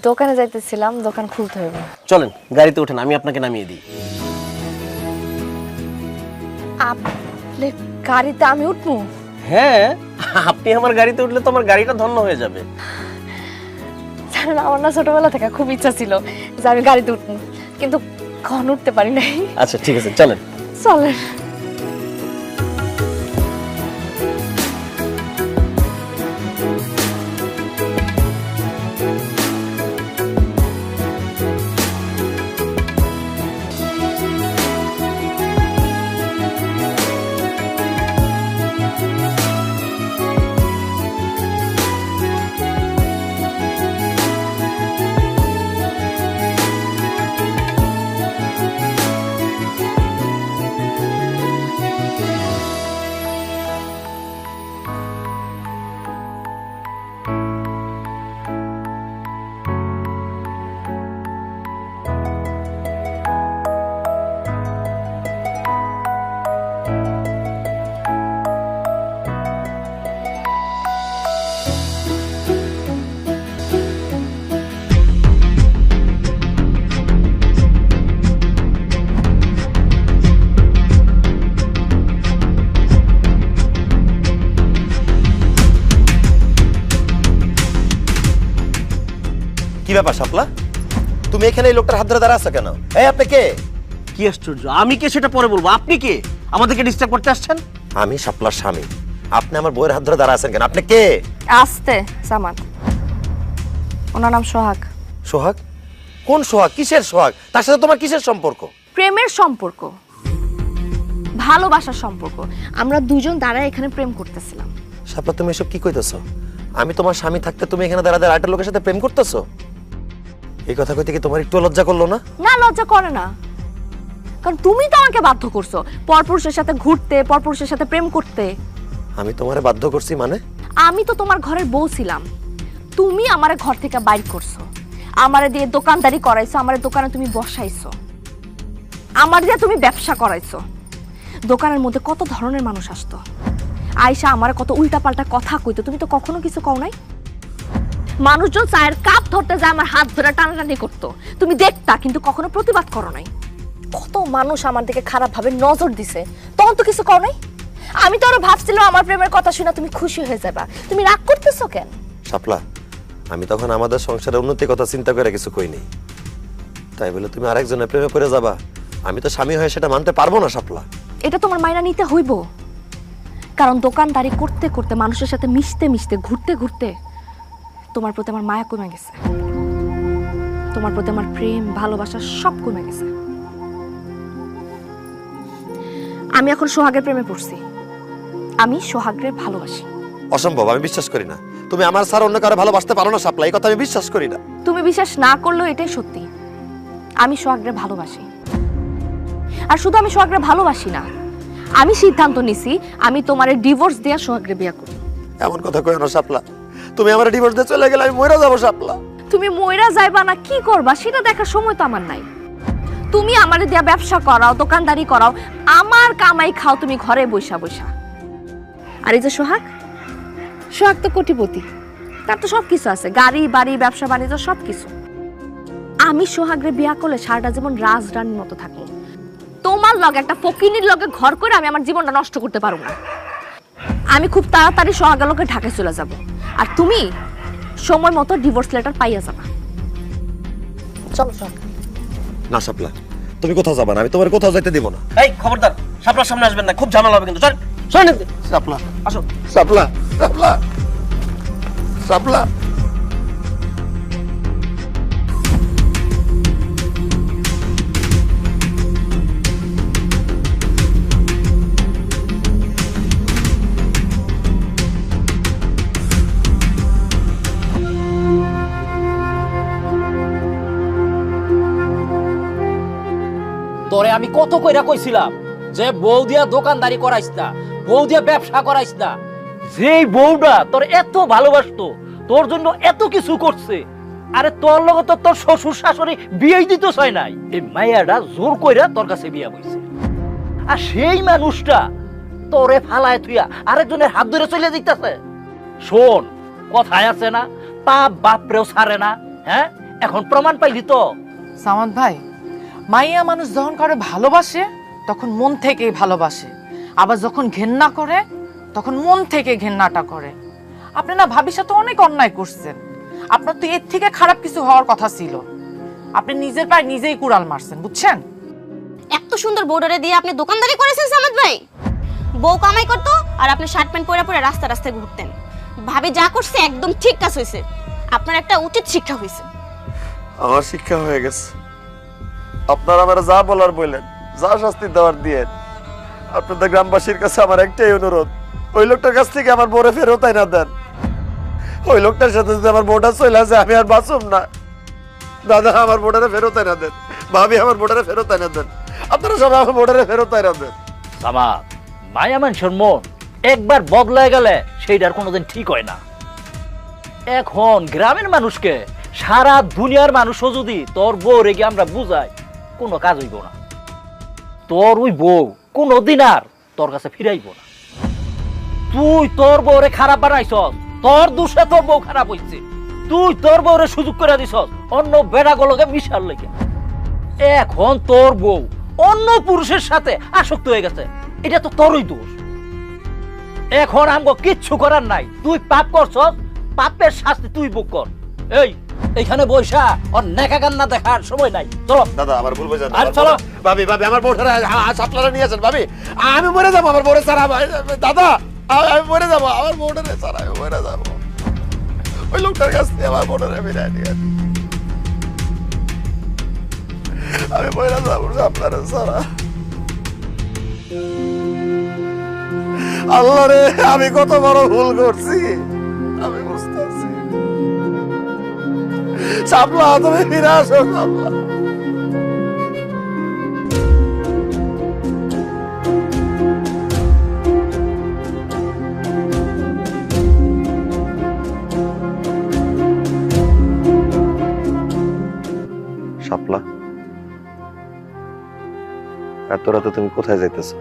দোকানে যাইতেছিলাম, দোকান খুলতে হবে। চলেন গাড়িতে ওঠেন, আমি আপনাকে নামিয়ে দিই। আপনি গাড়িতে আমি উঠবো? হ্যাঁ, আপনি আমার গাড়িতে উঠলে তো আমার গাড়িটা ধন্য হয়ে যাবে। জানেন, আমার না ছোটবেলা থেকে খুব ইচ্ছা ছিল যে আমি গাড়িতে উঠবো, কিন্তু কখন উঠতে পারি নাই। আচ্ছা ঠিক আছে, চলেন। চলেন। কি ব্যাপার শাপলা, তুমি এখানে এই লোকটার হাত ধরে দাঁড়া আছো কেন? এই আপনি কে? কি আশ্চর্য, আমি কে সেটা পরে বলবো, আপনি কে আমাদেরকে ডিস্টার্ব করতে আসছেন? আমি শাপলার স্বামী, আপনি আমার বউয়ের হাত ধরে দাঁড়া আছেন কেন? আপনি কে? আস্তে সামাদ, ওনার নাম সোহাগ। সোহাগ? কোন সোহাগ? কিসের সোহাগ? তার সাথে তোমার কিসের সম্পর্ক? প্রেমের সম্পর্ক, ভালোবাসার সম্পর্ক। আমরা দুজন দাঁড়ায় এখানে প্রেম করতেছিলাম। শাপলা তুমি এসব কি কইতেছো? আমি তোমার স্বামী থাকতে তুমি এখানে দাঁড়া দাঁড়া আরেকটা লোকের সাথে প্রেম করতেছো? এই কথা কইতে কি তোমার একটু লজ্জা করলো না? না, লজ্জা করে না, কারণ তুমি তো আমাকে বাধ্য করছো পরপুরুষের সাথে ঘুরতে, পরপুরুষের সাথে প্রেম করতে। আমি তোমারে বাধ্য করছি মানে? আমি তো তোমার ঘরের বউ ছিলাম, তুমি আমারে ঘর থেকে বাইর করছো, আমারে দিয়ে দোকানদারি করাইছো, আমারে দোকানে তুমি বসাইছো, আমার দিয়ে তুমি ব্যবসা করাইছো। দোকানের মধ্যে কত ধরনের মানুষ আসতো, আয়সা আমার কত উল্টাপাল্টা কথা কইতো, তুমি তো কখনো কিছু কও নাই। মানুষজন চায়ের কাপ ধরতে যায় আমার হাত ধরে টানাটানি করতো, তুমি দেখতা কিন্তু কখনো প্রতিবাদ করো নাই। কত মানুষ আমার দিকে খারাপ ভাবে নজর দিছে, তখন তো কিছু কও নাই। আমি তো আরো ভাবছিলাম আমার প্রেমের কথা শুনে তুমি খুশি হয়ে যাবা, তুমি রাগ করতেছো কেন? শাপলা, আমি তখন আমাদের সংসারের উন্নতির কথা চিন্তা করে কিছু কইনি, তাই বলে তুমি আরেকজনের প্রেমে পড়ে যাবা? আমি তো স্বামী হয়ে সেটা মানতে পারবো না শাপলা। এটা তোমার মাইনা নিতে হইব, কারণ দোকানদারি করতে করতে, মানুষের সাথে মিশতে মিশতে, ঘুরতে ঘুরতে তোমার প্রতি আমার মায়া কমে গেছে, তোমার প্রতি আমার প্রেম ভালোবাসা সব কমে গেছে। আমি এখন সোহাগের প্রেমে পড়ছি, আমি সোহাগের ভালোবাসি। অসম্ভব, আমি বিশ্বাস করি না। তুমি আমার ছাড়া অন্য কারো ভালোবাসতে পারো না শাপলা, এই কথা আমি বিশ্বাস করি না। তুমি বিশ্বাস না করলেও এটাই সত্যি, আমি সোহাগের ভালোবাসি। আর শুধু আমি সোহাগের ভালোবাসি না, আমি সিদ্ধান্ত নিছি আমি তোমারে ডিভোর্স দিয়ে সোহাগের বিয়ে করব। এমন কথা কইও না শাপলা, তুমি আমার ডিভোর্স দিয়ে চলে গেলে আমি মরে যাবো শাপলা। তুমি মইরা যাইবা না কি করবা সেটা দেখার সময় তো আমার নাই। তুমি আমারে দিয়া ব্যবসা করাও, দোকানদারি করাও, আমার কামাই খাও তুমি ঘরে বইসা বইসা। আর এই যে সোহাগ, সোহাগ তো কোটিপতি, তার তো সবকিছু আছে, গাড়ি বাড়ি ব্যবসা বাণিজ্য সবকিছু। আমি সোহাগরে বিয়া করলে সারাটা জীবন রাজরানীর মতো থাকবো, তোমার লগে একটা ফকিনীর লগে ঘর করে আমি আমার জীবনটা নষ্ট করতে পারবো না। আমি খুব তাড়াতাড়ি সোহাগের লগে ঢাকায় চলে যাব, আর তুমি সময় মতো ডিভোর্স লেটার পাইয়া যাবা। চলো সোহাগ। না শাপলা, তুমি কোথাও যাবা না, আমি তোমার কোথাও যাইতে দিব না। এই খবরদার, শাপলার সামনে আসবেন না, খুব ঝামেলা হবে কিন্তু। চল চল শাপলা, আসো। শাপলা, শাপলা, শাপলা। তোরে আমি কত কইরা কইছিলাম যে বউ দিয়া দোকানদারি করাইস না, বউ দিয়া ব্যবসা করাইস না। যেই বউটা তোর এত ভালোবাসতো, তোর জন্য এত কিছু করছে, আরে তোর লগে তো তোর শ্বশুর শাশুড়ি বিয়েই দিতে চায় নাই, এই মাইয়াটা জোর কইরা তোর কাছে বিয়া বইছে। আর সেই মানুষটা তোরে ফালায় থুইয়া আরেকজনের হাত ধরে চলে যাইতাছে। শোন, কথায় আছে না, পাপ বাপরেও ছাড়ে না। হ্যাঁ, এখন প্রমাণ পাইলি তো। সামাদ ভাই, মাইয়া মানুষ যখন করে ভালোবাসে তখন মন থেকেই ভালোবাসে, আবার যখন ঘেন্না করে তখন মন থেকে ঘেন্নাটা করে। আপনি না ভাবির সাথে অনেক অন্যায় করছেন, আপনার তো এর থেকে খারাপ কিছু হওয়ার কথা ছিল, আপনি নিজের পায়ে নিজেই কুড়াল মারছেন, বুঝছেন? এত সুন্দর বউডারে দিয়ে আপনি দোকানদারি করেছেন সামাদ ভাই। বউ কামাই করতো আর আপনি শার্ট প্যান্ট পরে পরে রাস্তা রাস্তায় ঘুরতেন। ভাবি যা করছে একদম ঠিক কাজ হয়েছে, আপনার একটা উচিত শিক্ষা হয়েছে। আমার শিক্ষা হয়ে গেছে, আপনারা আমার যা বলার বললেন, যা শাস্তি দেওয়ার দিয়ে। আপনাদের গ্রামবাসীর কাছে আমার একটাই অনুরোধ, ওই লোকটার কাছ থেকে আমার বউরে ফেরত না দেন। ওই লোকটার সাথে যদি আমার বউটা চলে আসে আমি আর বাঁচুম না। দাদা, আমার বউটারে ফেরত না দেন, ভাবি আমার বউটারে ফেরত না দেন, আপনারা সবাই আমার বউটারে ফেরত না দেন। আমার মায়া মানুষের মন একবার বদলায় গেলে সেইটার কোনোদিন ঠিক হয় না। এখন গ্রামের মানুষকে সারা দুনিয়ার মানুষও যদি তোর বউ রেগে আমরা বুঝাই, কোনো কাজ হইব না। তোর ওই বউ কোনোদিন আর তোর কাছে ফিরাইব না। তুই তোর বউরে খারাপ বানাইছস, তোর দোষে তোর বউ খারাপ হইছে। তুই তোর বউরে সুযোগ করে দিছস অন্য বেড়াগুলোকে মিশার লেগে। এখন তোর বউ অন্য পুরুষের সাথে আসক্ত হয়ে গেছে, এটা তো তোরই দোষ। এখন আমগো কিচ্ছু করার নাই, তুই পাপ করছস, পাপের শাস্তি তুই ভোগ কর। এই এইখানে বৈশা ওর নেকা কান্না দেখার সময় নাই। চলো দাদা আমার ভুল বুঝেন আর চলো। ভাবি ভাবি আমার বউটারে সাপলারে নিয়েছেন ভাবি, আমি মরে যাবো আমার বউরে ছাড়া। দাদা আমি মরে যাবো, আমার বউটারে ছাড়া আমি মরে যাবো। ওই লোকটার কাছ থেকে আমার বউটারে বিদায় নিয়ে আমি মরে যাবো আপনারে ছাড়া। আল্লাহ রে, আমি কত বড় ভুল করছি আমি বুঝতেছি। শাপলা তুমি ফিরে আসো শাপলা। শাপলা, এত রাতে তুমি কোথায় যাইতেছো?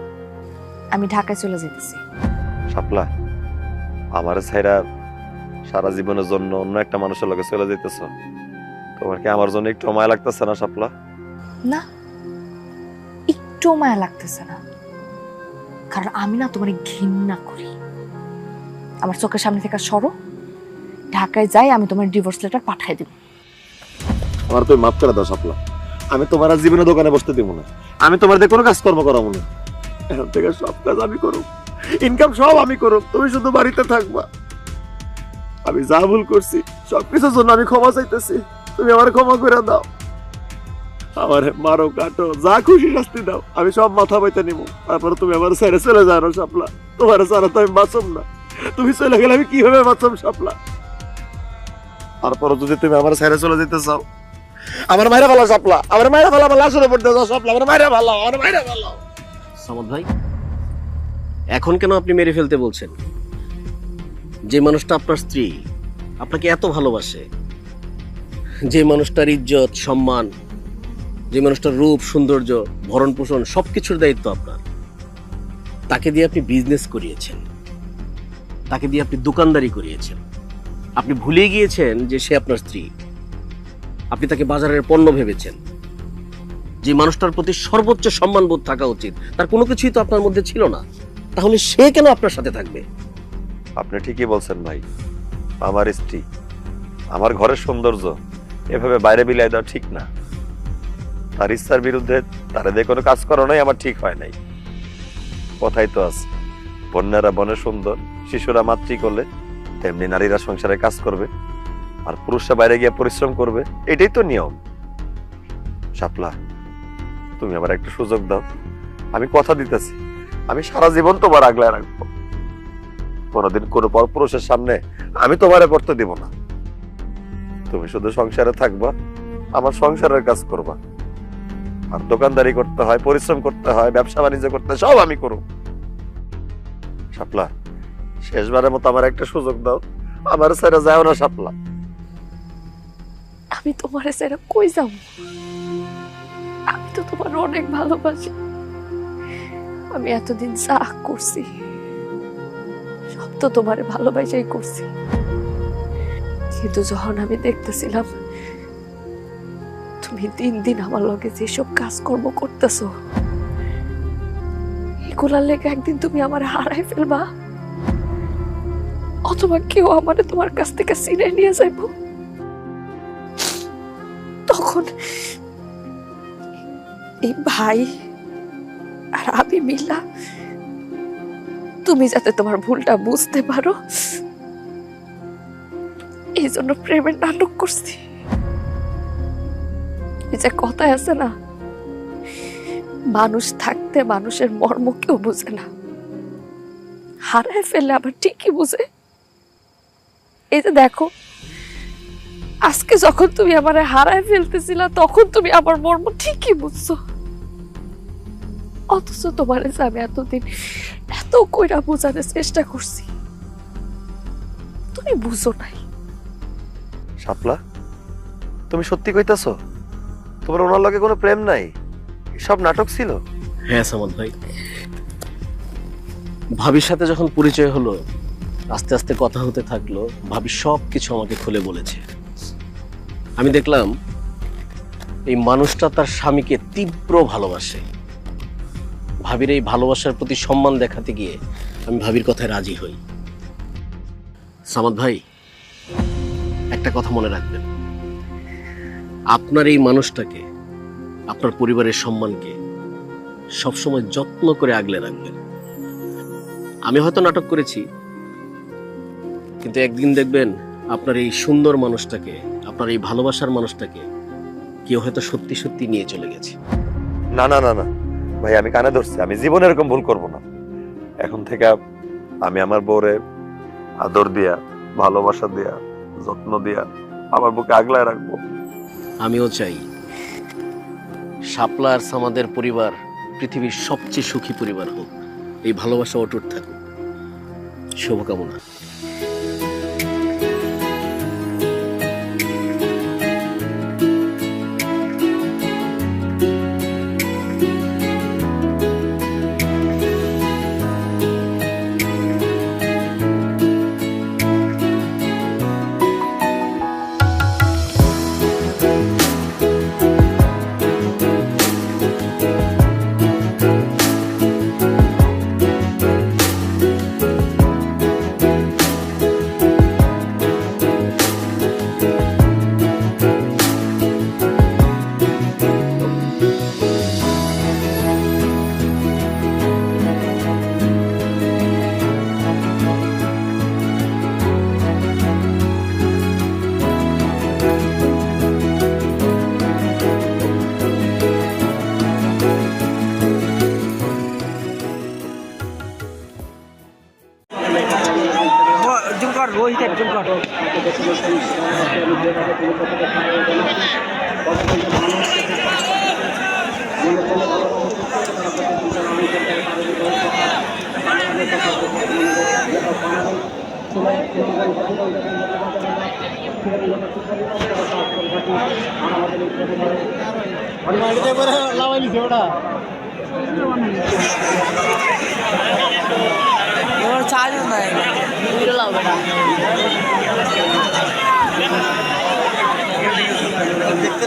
আমি ঢাকায় চলে যেতেছি। শাপলা, আমার ছাইরা সারা জীবনের জন্য অন্য একটা মানুষের লগে চলে যাইতেছো, তোমার কি আমার জন্য একটু মায়া লাগতেছে না শাপলা? না, একটু মায়া লাগতেছে না, কারণ আমি না তোমার ঘৃণা করি। আমার চোখের সামনে থেকে সরো, ঢাকায় যাই, আমি তোমার ডিভোর্স লেটার পাঠিয়ে দেব। আমার তুমি মাফ করে দাও শাপলা, আমি তোমার আর জীবনে দোকানে বসতে দিব না, আমি তোমার দিয়ে কোনো কাজকর্ম করাবো না। এখন থেকে সব কাজ আমি করব, ইনকাম সব আমি করব, তুমি শুধু বাড়িতে থাকবা। আমি যা ভুল করছি সবকিছুর জন্য আমি ক্ষমা চাইতেছি, তুমি আমার ক্ষমা করে দাও। আমার মারো কাটো যা খুশি শাস্তি দাও, আমি সব মাথা বইতে নিব। তারপরে তুমি আমার ছেড়ে চলে যাও না শাপলা, তোমার ছাড়া তো আমি বাঁচব না। তুমি চলে গেলে আমি কিভাবে বাঁচব শাপলা? তারপরে যদি তুমি আমার ছেড়ে চলে যেতে চাও, আমার মায়েরা ভালো শাপলা, আমার মায়েরা ভালো, আমার লাশের উপর দিয়ে শাপলা, আমার মায়েরা ভালো, আমার মায়েরা ভালো। সামাদ ভাই, এখন কেন আপনি মেরে ফেলতে বলছেন? যে মানুষটা আপনার স্ত্রী আপনাকে এত ভালোবাসে, যে মানুষটার ইজ্জত সম্মান, যে মানুষটার রূপ সৌন্দর্য ভরণ পোষণ সবকিছুর দায়িত্ব আপনার, তাকে দিয়ে আপনি বিজনেস করিয়েছেন, তাকে দিয়ে আপনি দোকানদারি করিয়েছেন। আপনি ভুলে গিয়েছেন যে সে আপনার স্ত্রী। আপনি তাকে বাজারের পণ্য ভেবেছেন। যে মানুষটার প্রতি সর্বোচ্চ সম্মানবোধ থাকা উচিত, তার কোনো কিছুই তো আপনার মধ্যে ছিল না। তাহলে সে কেন আপনার সাথে থাকবে? আপনি ঠিকই বলছেন ভাই, আমার স্ত্রী, আমার ঘরের সৌন্দর্য এভাবে বাইরে বিলাই দেওয়া ঠিক না। তার ইচ্ছার বিরুদ্ধে তারা দিয়ে কোনো কাজ করানোই আমার ঠিক হয় নাই। কথাই তো আছে, বন্যারা বনে সুন্দর, শিশুরা মাতৃ করলে তেমনি নারীরা সংসারে কাজ করবে, আর পুরুষরা বাইরে গিয়ে পরিশ্রম করবে, এটাই তো নিয়ম। শাপলা, তুমি আমার একটা সুযোগ দাও, আমি কথা দিতেছি, আমি সারা জীবন তোমার আগলায় রাখবো। কোনোদিন কোনো পরপুরুষের সামনে আমি তোমারে পড়তে দিব না। তুমি শুধু সংসারে থাকবা, আমার সংসারের কাজ করবা, আর দোকানদারি করতে হয়, পরিশ্রম করতে হয়, ব্যবসা বাণিজ্য করতে হয়, সব আমি করব। শাপলা, শেষবারের মতো আমার একটা সুযোগ দাও, আমার ছেড়ে যাও না শাপলা। আমি তোমার ছেড়ে কই যাব? আমি তো তোমার অনেক ভালোবাসি। আমি এতদিন যা করছি সব তো তোমার ভালোবাসাই করছি, কিন্তু যখন আমি দেখতেছিলাম তুমি দিন দিন আমার লগে যেসব কাজকর্ম করতেছো, এগুলার লেগে একদিন তুমি আমার হারাই ফেলবা, অথবা কেউ আমারে তোমার কাছ থেকে ছিনিয়ে নিয়ে যাইব, তখন এই ভাই আর আমি মিলা তুমি যাতে তোমার ভুলটা বুঝতে পারো এই জন্য প্রেমের নাটক করছি। এই যে কথায় আছে না, মানুষ থাকতে মানুষের মর্ম কেউ বুঝে না, হারায় ফেললে আবার ঠিকই বুঝে। এই যে দেখো, আজকে যখন তুমি আমারে হারায় ফেলতেছিলা তখন তুমি আমার মর্ম ঠিকই বুঝছো, অথচ তোমার আমি এতদিন এত কইরা বোঝানোর চেষ্টা করছি, তুমি বুঝো নাই। শাপলা, তুমি সত্যি কইতাছো তোমার ওনার লগে কোনো প্রেম নাই, সব নাটক ছিল? হ্যাঁ সামাদ ভাই, ভাবির সাথে যখন পরিচয় হলো, আস্তে আস্তে কথা হতে থাকলো, ভাবি সব কিছু আমাকে খুলে বলেছে। আমি দেখলাম এই মানুষটা তার স্বামীকে তীব্র ভালোবাসে। ভাবির এই ভালোবাসার প্রতি সম্মান দেখাতে গিয়ে আমি ভাবির কথায় রাজি হই। সামাদ ভাই, একটা কথা মনে রাখবেন, আপনার এই মানুষটাকে, আপনার পরিবারের সম্মানকে সবসময় যত্ন করে আগলে রাখবেন। আমি হয়তো নাটক করেছি, কিন্তু একদিন দেখবেন আপনার এই সুন্দর মানুষটাকে, আপনার এই ভালোবাসার মানুষটাকে কেউ হয়তো সত্যি সত্যি নিয়ে চলে গেছে। না না না না ভাই, আমি কানে ধরছি, আমি জীবনে এরকম ভুল করব না। এখন থেকে আমি আমার বউরে আদর দিয়া, ভালোবাসা দিয়া, যত্ন দিয়া আমার বুকে আগলায় রাখবো। আমিও চাই শাপলা আর সামাদের পরিবার পৃথিবীর সবচেয়ে সুখী পরিবার হোক, এই ভালোবাসা অটুট থাকুক। শুভকামনা। দেখতে